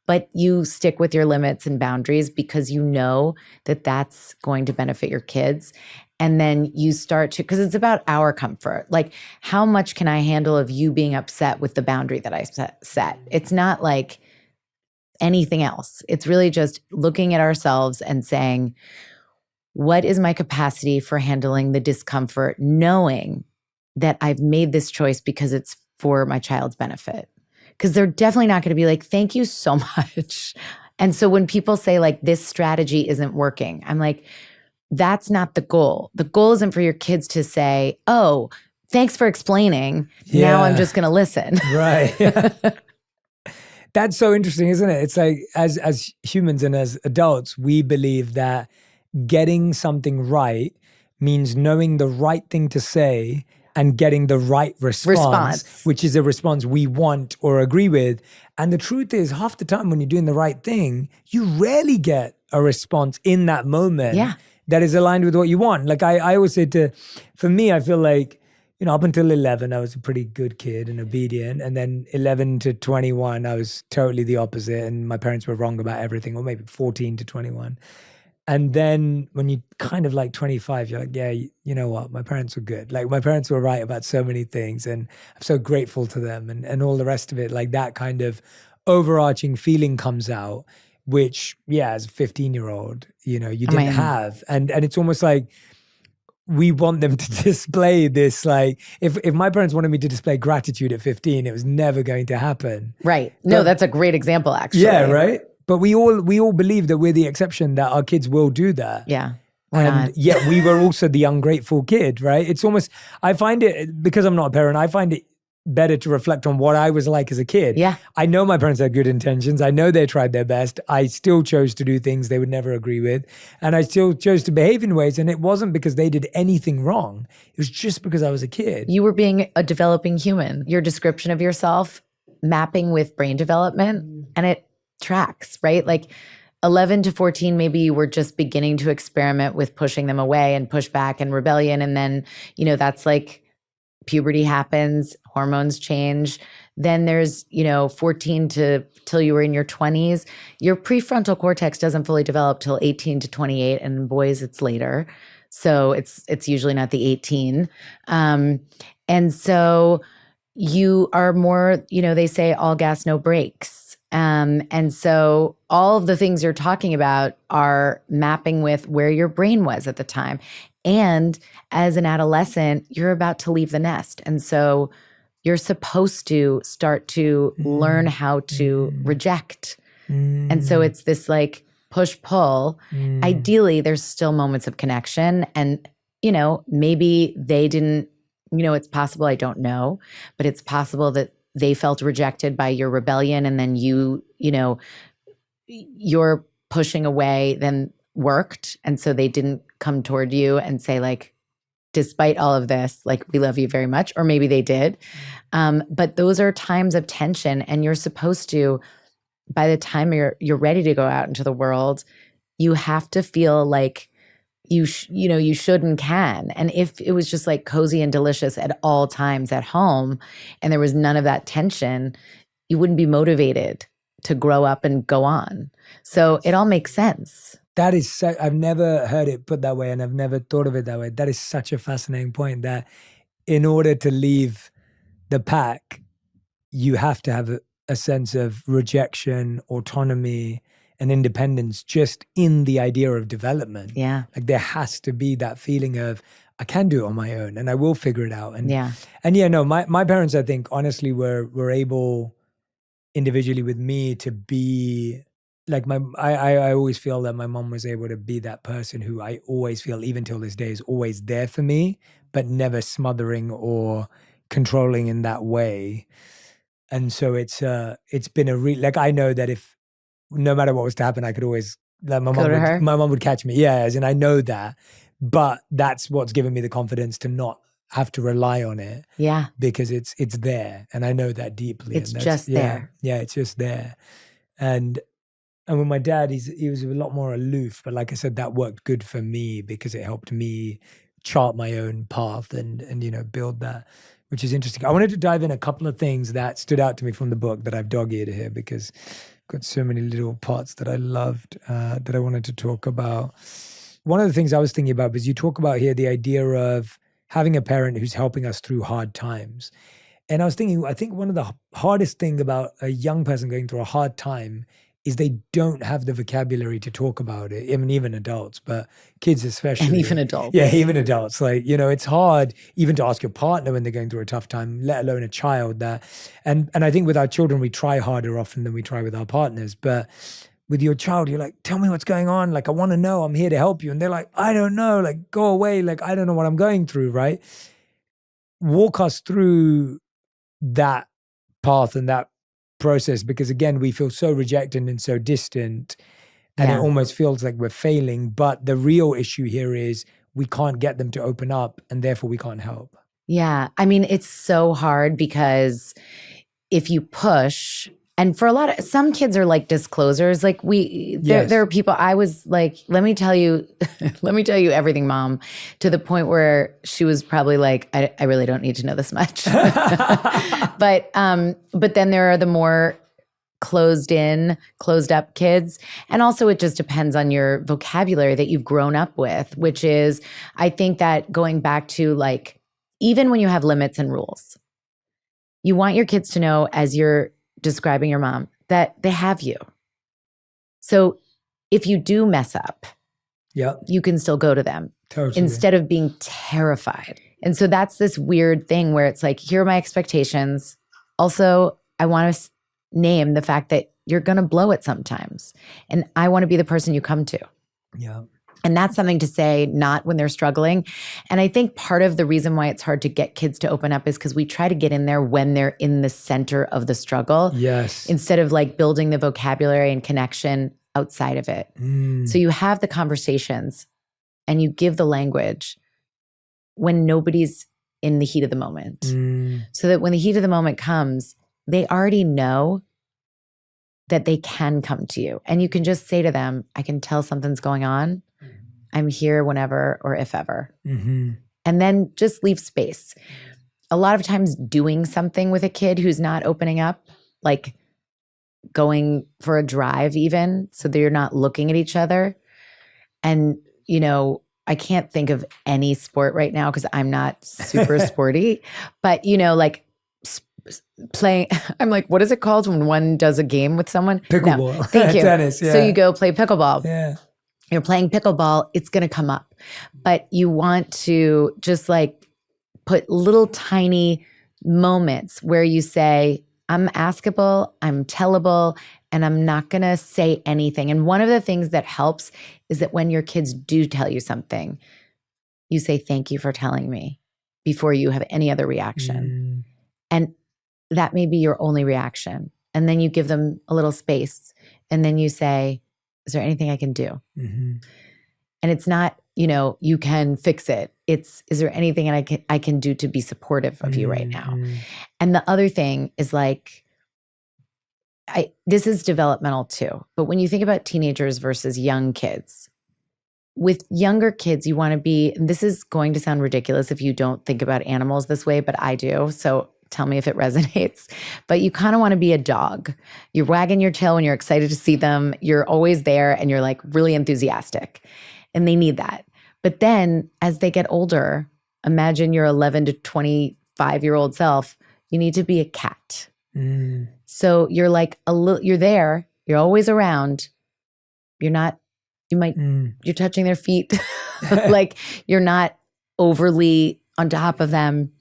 but you stick with your limits and boundaries because you know that that's going to benefit your kids. And then you start to, because it's about our comfort. How much can I handle of you being upset with the boundary that I set? It's not like anything else. It's really just looking at ourselves and saying, what is my capacity for handling the discomfort, knowing that I've made this choice because it's for my child's benefit? Because they're definitely not going to be like, thank you so much. And so when people say this strategy isn't working, I'm like, that's not the goal. The goal isn't for your kids to say, oh, thanks for explaining. Yeah. Now I'm just going to listen. Right. That's so interesting, isn't it? It's like as humans and as adults, we believe that getting something right means knowing the right thing to say and getting the right response, which is a response we want or agree with. And the truth is, half the time when you're doing the right thing, you rarely get a response in that moment that is aligned with what you want. I always say for me, I feel like, up until 11, I was a pretty good kid and obedient. And then 11 to 21, I was totally the opposite. And my parents were wrong about everything, or maybe 14 to 21. And then when you kind of 25, you're like, yeah, you know what? My parents were good. My parents were right about so many things. And I'm so grateful to them and all the rest of it. That kind of overarching feeling comes out, which, as a 15-year-old, you didn't have. And it's almost like we want them to display this, if my parents wanted me to display gratitude at 15, it was never going to happen. Right. No, that's a great example, actually. Yeah, right? But we all believe that we're the exception, that our kids will do that. Yeah. And yet we were also the ungrateful kid, right? It's almost, I find it, because I'm not a parent, I find it better to reflect on what I was like as a kid. Yeah. I know my parents had good intentions. I know they tried their best. I still chose to do things they would never agree with. And I still chose to behave in ways. And it wasn't because they did anything wrong. It was just because I was a kid. You were being a developing human. Your description of yourself mapping with brain development, and it tracks, right? 11 to 14, maybe you were just beginning to experiment with pushing them away and pushback and rebellion. And then, that's puberty happens, hormones change. Then there's, 14 till you were in your 20s. Your prefrontal cortex doesn't fully develop till 18 to 28, and in boys it's later. So it's usually not the 18. And so you are more, they say all gas, no brakes. And so all of the things you're talking about are mapping with where your brain was at the time. And as an adolescent, you're about to leave the nest. And so you're supposed to start to learn how to reject. And so it's this like push pull. Ideally, there's still moments of connection. And, maybe they didn't, it's possible, I don't know, but it's possible that they felt rejected by your rebellion. And then your pushing away then worked. And so they didn't come toward you and say like, despite all of this, like, we love you very much, or maybe they did. But those are times of tension, and you're supposed to, by the time you're ready to go out into the world, you have to feel like you should and can. And if it was just like cozy and delicious at all times at home, and there was none of that tension, you wouldn't be motivated to grow up and go on. So it all makes sense. That is I've never heard it put that way, and I've never thought of it that way. That is such a fascinating point, that in order to leave the pack, you have to have a sense of rejection, autonomy, and independence just in the idea of development. Yeah. Like there has to be that feeling of, I can do it on my own and I will figure it out. And my parents, I think, honestly, were able individually with me to be like I always feel that my mom was able to be that person who I always feel, even till this day, is always there for me, but never smothering or controlling in that way. And so it's been like, I know that if no matter what was to happen, I could always, like my mom would catch me. Yeah, as in I know that, but that's what's given me the confidence to not have to rely on it. Yeah, because it's there, and I know that deeply. It's just there. Yeah, it's just there. And with my dad, he was a lot more aloof, but like I said, that worked good for me because it helped me chart my own path and build that, which is interesting. I wanted to dive in a couple of things that stood out to me from the book that I've dog-eared here, because I've got so many little parts that I loved that I wanted to talk about. One of the things I was thinking about was you talk about here the idea of having a parent who's helping us through hard times. And I was thinking, I think one of the hardest thing about a young person going through a hard time is they don't have the vocabulary to talk about it. I mean, even adults, but kids especially. And even adults. Yeah, even adults. Like, it's hard even to ask your partner when they're going through a tough time, let alone a child. And I think with our children, we try harder often than we try with our partners. But with your child, you're like, tell me what's going on. Like, I want to know. I'm here to help you. And they're like, I don't know. Like, go away. Like, I don't know what I'm going through, right? Walk us through that path and that process, because again, we feel so rejected and so distant, and it almost feels like we're failing. But the real issue here is we can't get them to open up, and therefore we can't help. Yeah. I mean, it's so hard because if you push, and for some kids are like disclosers. Like there are people, I was like, let me tell you everything, Mom, to the point where she was probably like, I really don't need to know this much. But then there are the more closed up kids. And also it just depends on your vocabulary that you've grown up with, which is, I think that going back to like, even when you have limits and rules, you want your kids to know, as you're describing your mom, that they have you. So if you do mess up, you can still go to them instead of being terrified. And so that's this weird thing where it's like, here are my expectations. Also, I want to name the fact that you're going to blow it sometimes. And I want to be the person you come to. Yeah. And that's something to say, not when they're struggling. And I think part of the reason why it's hard to get kids to open up is because we try to get in there when they're in the center of the struggle. Yes. Instead of like building the vocabulary and connection outside of it. So you have the conversations and you give the language when nobody's in the heat of the moment. So that when the heat of the moment comes, they already know that they can come to you. And you can just say to them, I can tell something's going on. I'm here whenever or if ever. And then just leave space. A lot of times doing something with a kid who's not opening up, like going for a drive even, so that you're not looking at each other. And, I can't think of any sport right now because I'm not super sporty, but, like playing, I'm like, what is it called when one does a game with someone? Pickleball. No, thank you. Tennis, yeah. So you go play pickleball. Yeah. You're playing pickleball, it's going to come up. But you want to just like put little tiny moments where you say, I'm askable, I'm tellable, and I'm not going to say anything. And one of the things that helps is that when your kids do tell you something, you say, thank you for telling me before you have any other reaction. And that may be your only reaction. And then you give them a little space. And then you say, is there anything I can do? And it's not, you can fix it. Is there anything I can do to be supportive of you right now? And the other thing is like, this is developmental too. But when you think about teenagers versus young kids, with younger kids, you want to be, and this is going to sound ridiculous if you don't think about animals this way, but I do. So tell me if it resonates. But you kind of want to be a dog. You're wagging your tail when you're excited to see them. You're always there and you're like really enthusiastic. And they need that. But then as they get older, imagine your 11 to 25-year-old self, you need to be a cat. So you're like you're there, you're always around. You're touching their feet. Like you're not overly on top of them.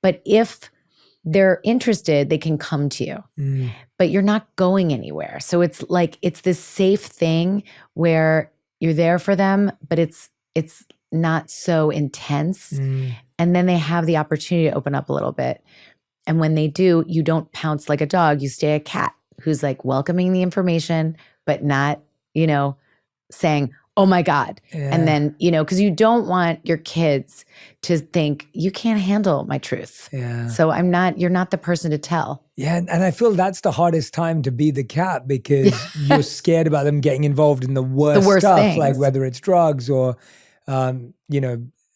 But if they're interested, they can come to you, but you're not going anywhere. So it's like, it's this safe thing where you're there for them, but it's not so intense. And then they have the opportunity to open up a little bit. And when they do, you don't pounce like a dog. You stay a cat who's like welcoming the information, but not, saying, oh my God. Yeah. And then, because you don't want your kids to think you can't handle my truth. Yeah. So you're not the person to tell. Yeah. And I feel that's the hardest time to be the cat because you're scared about them getting involved in the worst stuff, things. Like whether it's drugs or,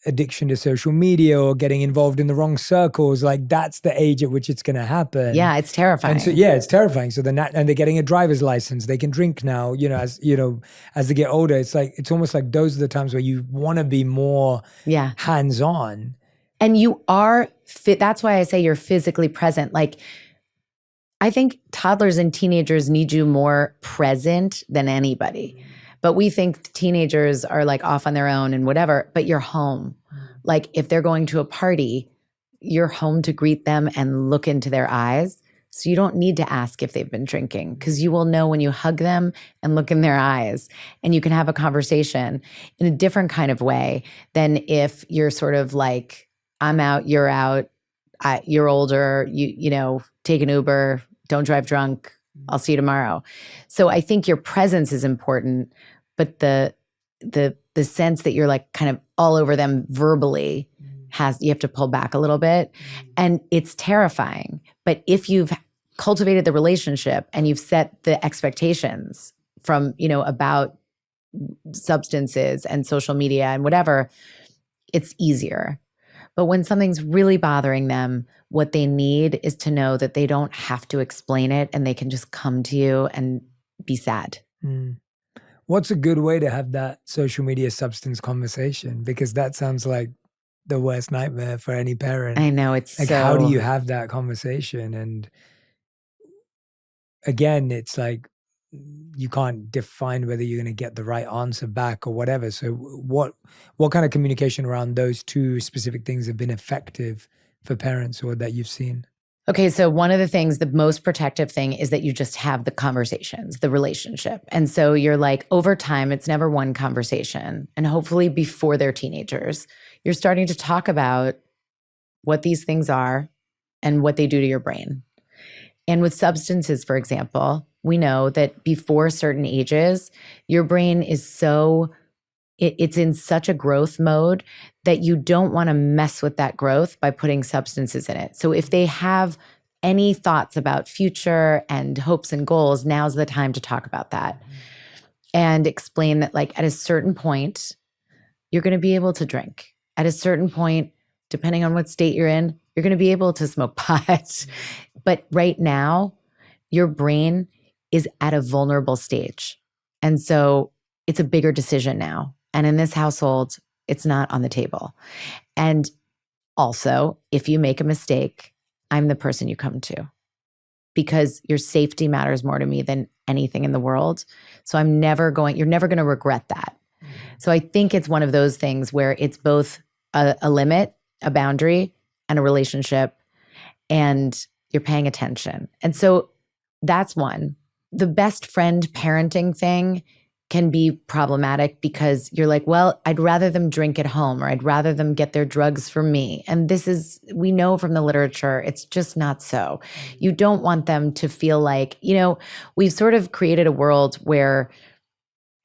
addiction to social media or getting involved in the wrong circles. Like that's the age at which it's going to happen. Yeah, it's terrifying. And so, it's terrifying. So and they're getting a driver's license. They can drink now, as they get older, it's almost like those are the times where you want to be more hands-on. And you are fit. That's why I say you're physically present. Like, I think toddlers and teenagers need you more present than anybody. But we think teenagers are like off on their own and whatever, but you're home. Like if they're going to a party, you're home to greet them and look into their eyes. So you don't need to ask if they've been drinking because you will know when you hug them and look in their eyes, and you can have a conversation in a different kind of way than if you're sort of like, I'm out, you're out, you're older, you take an Uber, don't drive drunk, I'll see you tomorrow. So I think your presence is important, but the sense that you're like kind of all over them verbally you have to pull back a little bit. And it's terrifying. But if you've cultivated the relationship and you've set the expectations from, about substances and social media and whatever, it's easier. But when something's really bothering them, what they need is to know that they don't have to explain it and they can just come to you and be sad. What's a good way to have that social media substance conversation? Because that sounds like the worst nightmare for any parent. I know, it's like, how do you have that conversation? And again, it's like you can't define whether you're going to get the right answer back or whatever. So what kind of communication around those two specific things have been effective for parents or that you've seen? Okay, so one of the things, the most protective thing is that you just have the conversations, the relationship. And so you're like, over time, it's never one conversation. And hopefully before they're teenagers, you're starting to talk about what these things are and what they do to your brain. And with substances, for example, we know that before certain ages, your brain is it's in such a growth mode that you don't want to mess with that growth by putting substances in it. So if they have any thoughts about future and hopes and goals, now's the time to talk about that and explain that like at a certain point, you're going to be able to drink. At a certain point, depending on what state you're in, you're going to be able to smoke pot. But right now, your brain is at a vulnerable stage. And so it's a bigger decision now. And in this household, it's not on the table. And also, if you make a mistake, I'm the person you come to because your safety matters more to me than anything in the world. So you're never going to regret that. So I think it's one of those things where it's both a limit, a boundary, and a relationship. and you're paying attention. And so that's one. The best friend parenting thing can be problematic because you're like, well, I'd rather them drink at home, or I'd rather them get their drugs from me. And this is, we know from the literature, it's just not so. You don't want them to feel like, we've sort of created a world where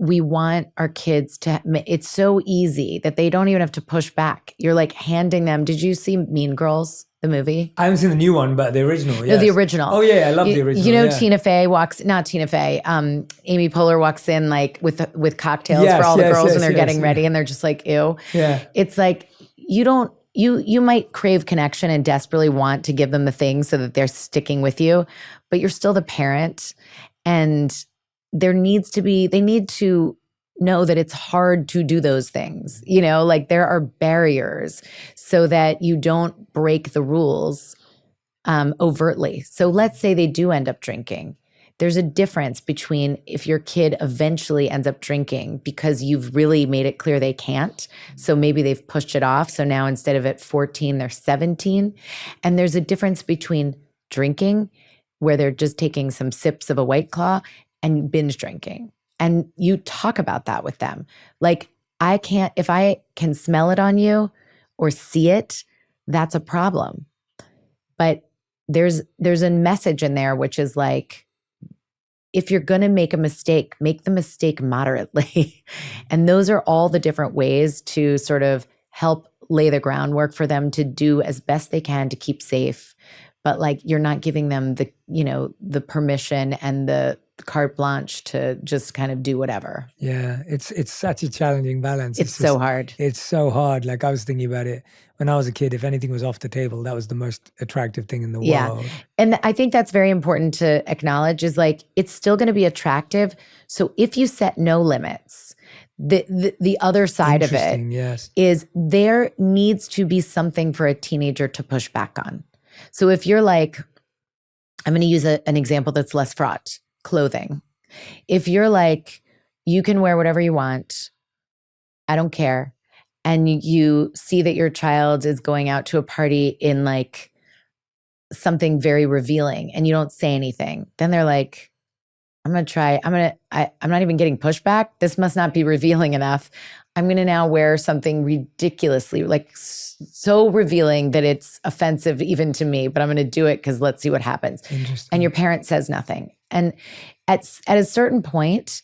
we want our kids to, it's so easy that they don't even have to push back. You're like handing them, did you see Mean Girls, the movie? I haven't seen the new one, but the original, yes. No, the original. Oh yeah, I love the original. Yeah. Tina Fey Amy Poehler walks in like with cocktails for all the girls and they're getting ready and they're just like, ew. Yeah. It's like, you might crave connection and desperately want to give them the things so that they're sticking with you, but you're still the parent, and they need to know that it's hard to do those things. Like there are barriers so that you don't break the rules overtly. So let's say they do end up drinking. There's a difference between if your kid eventually ends up drinking because you've really made it clear they can't. So maybe they've pushed it off. So now instead of at 14, they're 17. And there's a difference between drinking, where they're just taking some sips of a White Claw, and binge drinking. And you talk about that with them. Like, if I can smell it on you or see it, that's a problem. But there's a message in there, which is like, if you're going to make a mistake, make the mistake moderately. And those are all the different ways to sort of help lay the groundwork for them to do as best they can to keep safe. But like, you're not giving them the permission and the carte blanche to just kind of do whatever. Yeah, it's such a challenging balance. It's so hard. It's so hard. Like I was thinking about it when I was a kid, if anything was off the table, that was the most attractive thing in the world. And I think that's very important to acknowledge, is like, it's still going to be attractive. So if you set no limits, the other side of it is there needs to be something for a teenager to push back on. So if you're like, I'm going to use an example that's less fraught, clothing. If you're like, you can wear whatever you want, I don't care, and you see that your child is going out to a party in like something very revealing and you don't say anything, then they're like, I'm not even getting pushback. This must not be revealing enough. I'm going to now wear something ridiculously, like so revealing that it's offensive even to me, but I'm going to do it because let's see what happens. And your parent says nothing. And at a certain point,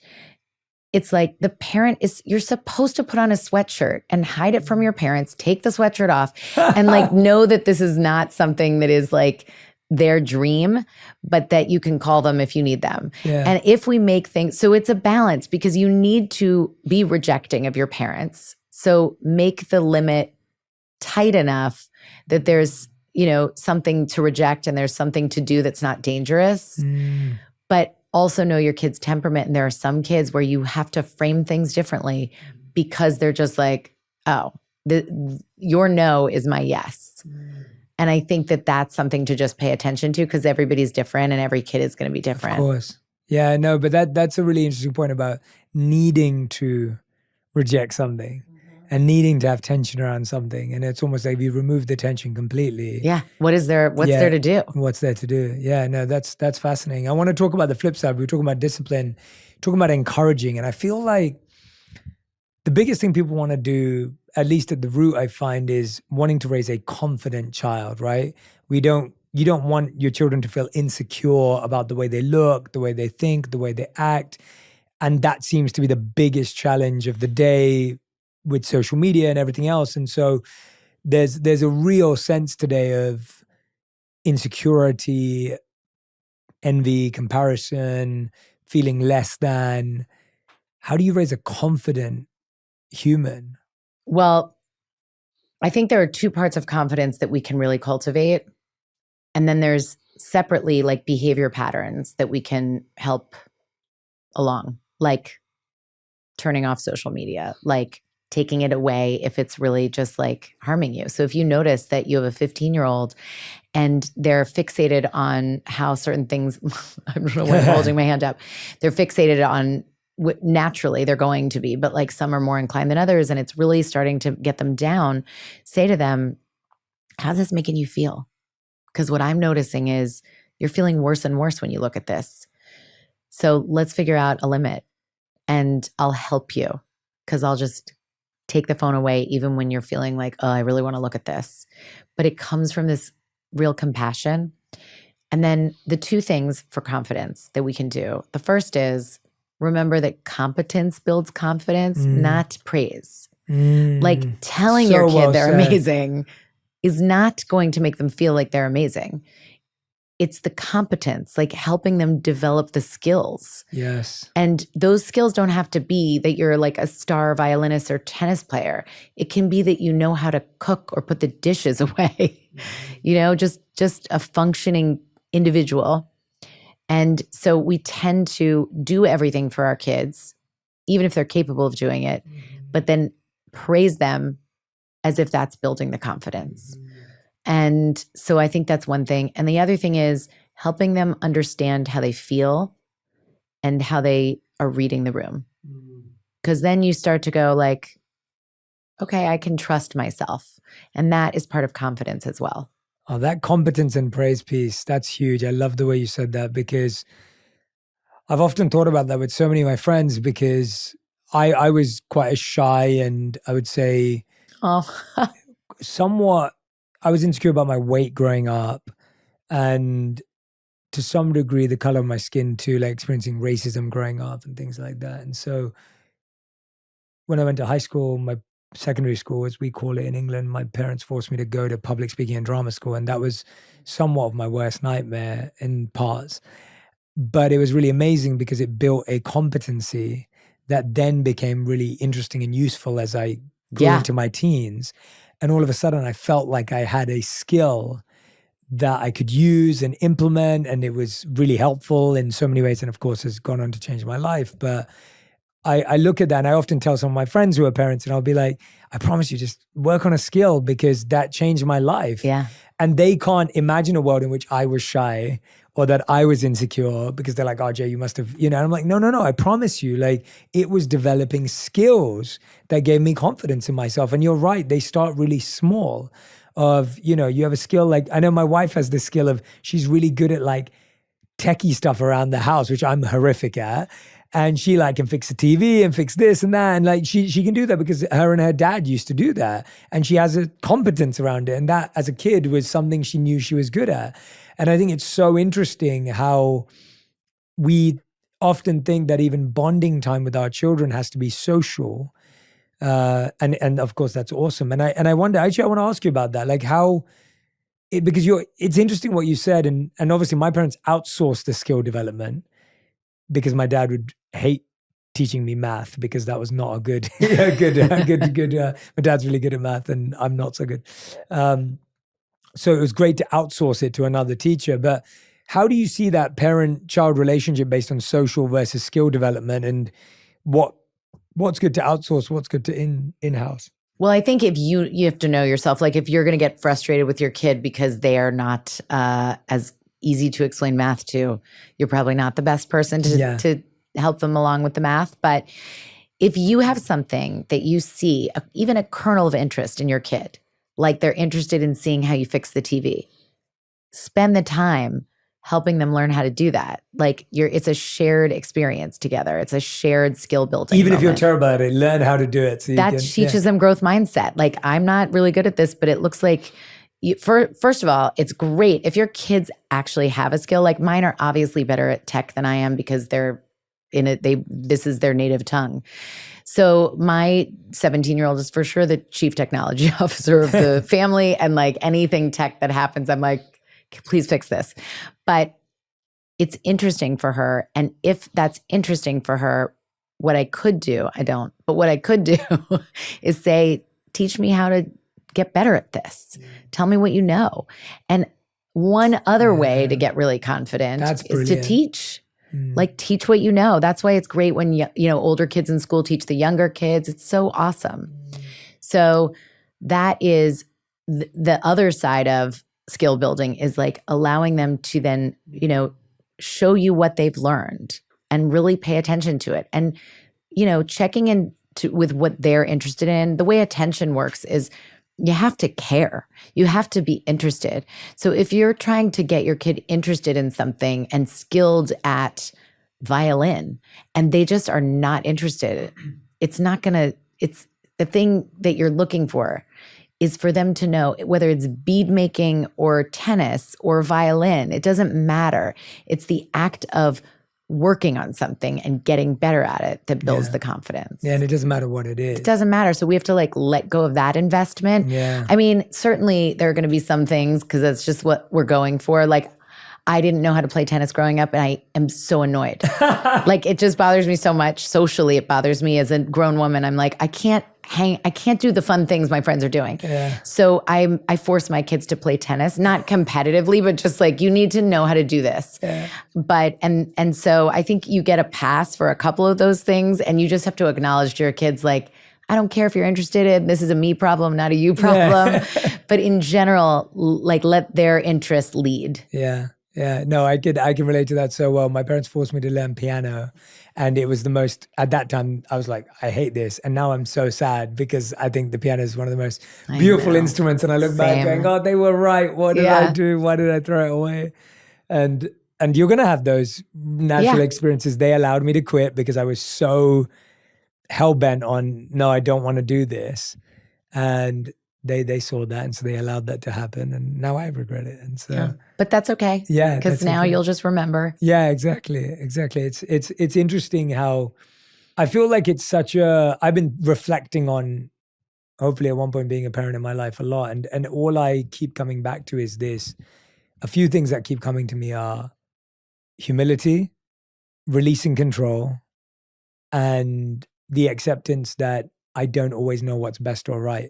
it's like you're supposed to put on a sweatshirt and hide it from your parents, take the sweatshirt off and like know that this is not something that is like their dream, but that you can call them if you need them. Yeah. And if we make things, so it's a balance, because you need to be rejecting of your parents. So make the limit tight enough that there's, something to reject and there's something to do that's not dangerous. But also know your kid's temperament. And there are some kids where you have to frame things differently because they're just like, oh, your no is my yes. And I think that that's something to just pay attention to, because everybody's different and every kid is going to be different. Of course. Yeah, no, but that's a really interesting point about needing to reject something and needing to have tension around something. And it's almost like you remove the tension completely. Yeah. What's there to do? What's there to do? Yeah, no, that's fascinating. I want to talk about the flip side. We were talking about discipline, talking about encouraging. And I feel like the biggest thing people want to do, at least at the root, I find, is wanting to raise a confident child, right? You don't want your children to feel insecure about the way they look, the way they think, the way they act. And that seems to be the biggest challenge of the day with social media and everything else. And so there's a real sense today of insecurity, envy, comparison, feeling less than. How do you raise a confident human? Well, I think there are two parts of confidence that we can really cultivate. And then there's separately like behavior patterns that we can help along, like turning off social media, like taking it away if it's really just like harming you. So if you notice that you have a 15-year-old and they're fixated on how certain things, I don't know why I'm holding my hand up, they're fixated on naturally they're going to be, but like some are more inclined than others, and it's really starting to get them down. Say to them, how's this making you feel? Because what I'm noticing is you're feeling worse and worse when you look at this. So let's figure out a limit and I'll help you because I'll just take the phone away even when you're feeling like, oh, I really want to look at this. But it comes from this real compassion. And then the two things for confidence that we can do. The first is remember that competence builds confidence, not praise. Like telling your kid they're amazing is not going to make them feel like they're amazing. It's the competence, like helping them develop the skills. Yes. And those skills don't have to be that you're like a star violinist or tennis player. It can be that you know how to cook or put the dishes away, just a functioning individual. And so we tend to do everything for our kids, even if they're capable of doing it, but then praise them as if that's building the confidence. And so I think that's one thing. And the other thing is helping them understand how they feel and how they are reading the room. Because then you start to go like, okay, I can trust myself. And that is part of confidence as well. Oh, that competence and praise piece, that's huge. I love the way you said that because I've often thought about that with so many of my friends because I was quite a shy and I would say somewhat, I was insecure about my weight growing up and to some degree the color of my skin too, like experiencing racism growing up and things like that. And so when I went to high school, my secondary school, as we call it in England, my parents forced me to go to public speaking and drama school. And that was somewhat of my worst nightmare in parts. But it was really amazing because it built a competency that then became really interesting and useful as I grew into my teens. And all of a sudden I felt like I had a skill that I could use and implement. And it was really helpful in so many ways. And of course has gone on to change my life. But I look at that and I often tell some of my friends who are parents and I'll be like, I promise you just work on a skill because that changed my life. Yeah. And they can't imagine a world in which I was shy or that I was insecure because they're like, oh, Jay, you must have, and I'm like, no, I promise you, like it was developing skills that gave me confidence in myself. And you're right, they start really small of, you have a skill like, I know my wife has this skill of, she's really good at like techie stuff around the house, which I'm horrific at. And she like can fix the TV and fix this and that. And like she can do that because her and her dad used to do that. And she has a competence around it. And that as a kid was something she knew she was good at. And I think it's so interesting how we often think that even bonding time with our children has to be social. And of course that's awesome. And I wonder, actually I want to ask you about that. Like because it's interesting what you said. And obviously my parents outsourced the skill development because my dad would hate teaching me math because that was not a good, my dad's really good at math and I'm not so good. So it was great to outsource it to another teacher. But how do you see that parent-child relationship based on social versus skill development and what's good to outsource, what's good to in-house? Well, I think if you have to know yourself, like if you're going to get frustrated with your kid because they are not as easy to explain math to, you're probably not the best person to help them along with the math. But if you have something that you see, even a kernel of interest in your kid, like they're interested in seeing how you fix the TV, spend the time helping them learn how to do that. Like it's a shared experience together. It's a shared skill building. Even if you're terrible at it, learn how to do it. So that teaches them growth mindset. Like I'm not really good at this, but it looks like first of all, it's great if your kids actually have a skill. Like mine are obviously better at tech than I am because they're in it. This is their native tongue. So my 17-year-old is for sure the chief technology officer of the family. And like anything tech that happens, I'm like, please fix this. But it's interesting for her. And if that's interesting for her, what I could do, I don't, but what I could do is say, teach me how to get better at this. Tell me what you know. And one other way to get really confident is to teach. Like teach what you know. That's why it's great when older kids in school teach the younger kids. It's so awesome. So that is the other side of skill building is like allowing them to then, show you what they've learned and really pay attention to it. And, checking in with what they're interested in. The way attention works is you have to care. You have to be interested. So if you're trying to get your kid interested in something and skilled at violin and they just are not interested, it's the thing that you're looking for is for them to know whether it's bead making or tennis or violin, it doesn't matter. It's the act of working on something and getting better at it that builds the confidence. Yeah, and it doesn't matter what it is. It doesn't matter. So we have to let go of that investment. Yeah. I mean, certainly there are going to be some things because that's just what we're going for. Like, I didn't know how to play tennis growing up and I am so annoyed. It just bothers me so much. Socially, it bothers me as a grown woman. I'm like, I can't do the fun things my friends are doing. Yeah. So I force my kids to play tennis, not competitively, but just you need to know how to do this. Yeah. But, and so I think you get a pass for a couple of those things and you just have to acknowledge to your kids, I don't care if you're interested in, this is a me problem, not a you problem. Yeah. But in general, let their interests lead. Yeah. Yeah, no, I can relate to that so well. My parents forced me to learn piano, and it was the most, at that time, I was like, I hate this. And now I'm so sad because I think the piano is one of the most beautiful instruments. And I look back going, oh, they were right. What did I do? Why did I throw it away? And you're going to have those natural experiences. They allowed me to quit because I was so hell-bent on, no, I don't want to do this. And they saw that, and so they allowed that to happen, and now I regret it. And so, but that's okay. Yeah, because now you'll just remember. Yeah, exactly. It's interesting how I feel like it's such a. I've been reflecting on, hopefully at one point being a parent in my life a lot, and all I keep coming back to is this. A few things that keep coming to me are humility, releasing control, and the acceptance that I don't always know what's best or right.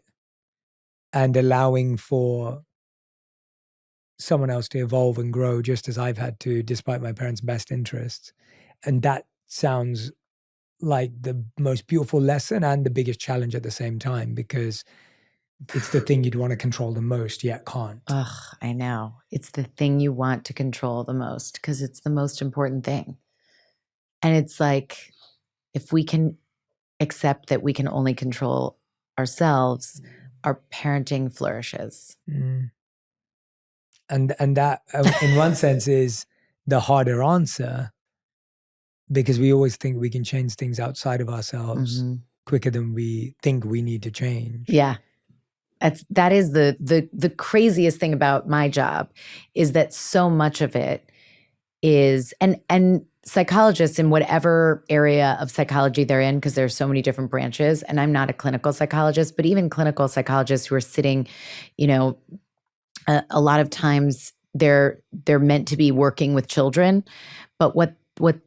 And allowing for someone else to evolve and grow just as I've had to, despite my parents' best interests. And that sounds like the most beautiful lesson and the biggest challenge at the same time, because it's the thing you'd want to control the most, yet can't. Ugh, I know. It's the thing you want to control the most because it's the most important thing. And it's if we can accept that we can only control ourselves, our parenting flourishes. Mm. And that, in one sense, is the harder answer, because we always think we can change things outside of ourselves quicker than we think we need to change. Yeah. That is the craziest thing about my job, is that so much of it is, and psychologists in whatever area of psychology they're in, because there's so many different branches, and I'm not a clinical psychologist, but even clinical psychologists who are sitting, a lot of times they're meant to be working with children, but what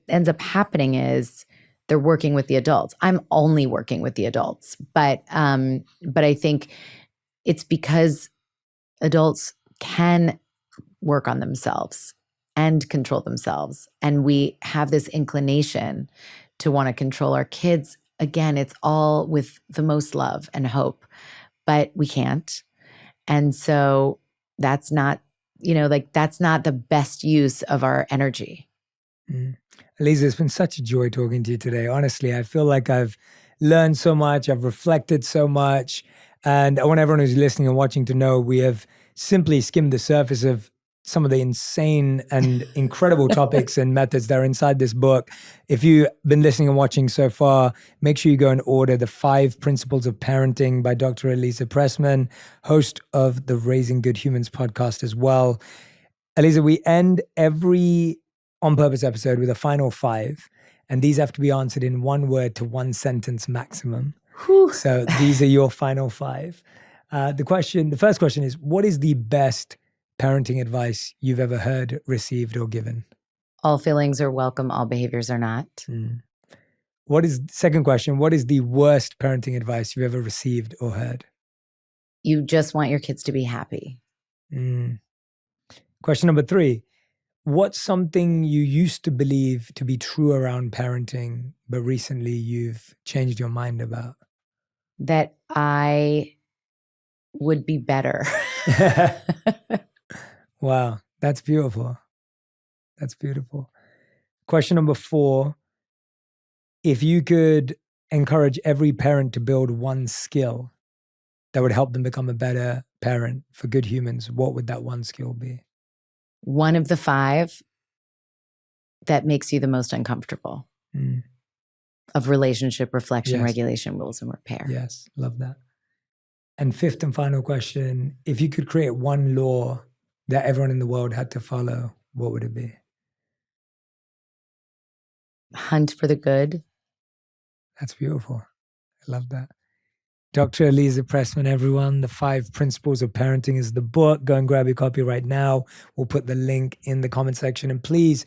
ends up happening is they're working with the adults. I'm only working with the adults, but I think it's because adults can work on themselves and control themselves. And we have this inclination to want to control our kids. Again, it's all with the most love and hope, but we can't. And so that's not, that's not the best use of our energy. Aliza, it's been such a joy talking to you today. Honestly, I feel like I've learned so much. I've reflected so much. And I want everyone who's listening and watching to know we have simply skimmed the surface of some of the insane and incredible topics and methods that are inside this book. If you've been listening and watching so far, make sure you go and order The 5 Principles of Parenting by Dr. Aliza Pressman, host of the Raising Good Humans podcast as well. Aliza, we end every On Purpose episode with a final 5, and these have to be answered in 1 word to 1 sentence maximum. Whew. So these are your final 5. The first question is, what is the best parenting advice you've ever heard, received, or given? All feelings are welcome, all behaviors are not. Second question, what is the worst parenting advice you've ever received or heard? You just want your kids to be happy. Question number 3, what's something you used to believe to be true around parenting, but recently you've changed your mind about? That I would be better. Wow, that's beautiful. That's beautiful. Question number 4, if you could encourage every parent to build 1 skill, that would help them become a better parent for good humans, what would that one skill be? One of the 5 that makes you the most uncomfortable of relationship, reflection, Yes. regulation, rules, and repair. Yes, love that. And 5th and final question, if you could create one law that everyone in the world had to follow, what would it be? Hunt for the good. That's beautiful. I love that. Dr. Aliza Pressman, everyone. The 5 Principles of Parenting is the book. Go and grab your copy right now. We'll put the link in the comment section. And please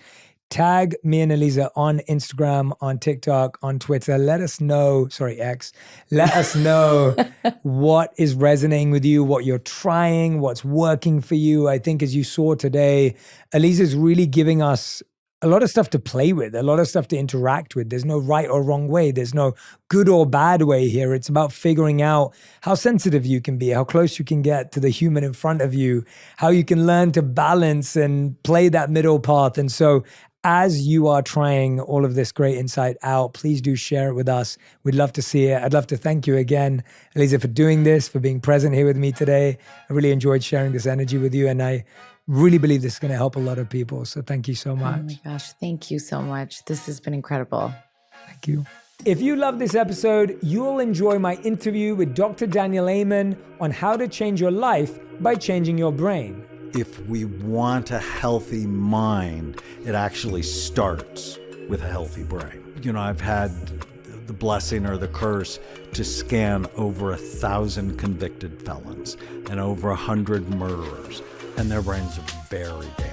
tag me and Aliza on Instagram, on TikTok, on Twitter. Let us know, X. Let us know what is resonating with you, what you're trying, what's working for you. I think as you saw today, Aliza is really giving us a lot of stuff to play with, a lot of stuff to interact with. There's no right or wrong way. There's no good or bad way here. It's about figuring out how sensitive you can be, how close you can get to the human in front of you, how you can learn to balance and play that middle path. And so as you are trying all of this great insight out, please do share it with us. We'd love to see it. I'd love to thank you again, Aliza, for doing this, for being present here with me today. I really enjoyed sharing this energy with you, and I really believe this is going to help a lot of people. So thank you so much. Oh my gosh, thank you so much. This has been incredible. Thank you. If you love this episode, you'll enjoy my interview with Dr. Daniel Amen on how to change your life by changing your brain. If we want a healthy mind, it actually starts with a healthy brain. You know, I've had the blessing or the curse to scan over 1,000 convicted felons and over 100 murderers, and their brains are very dangerous.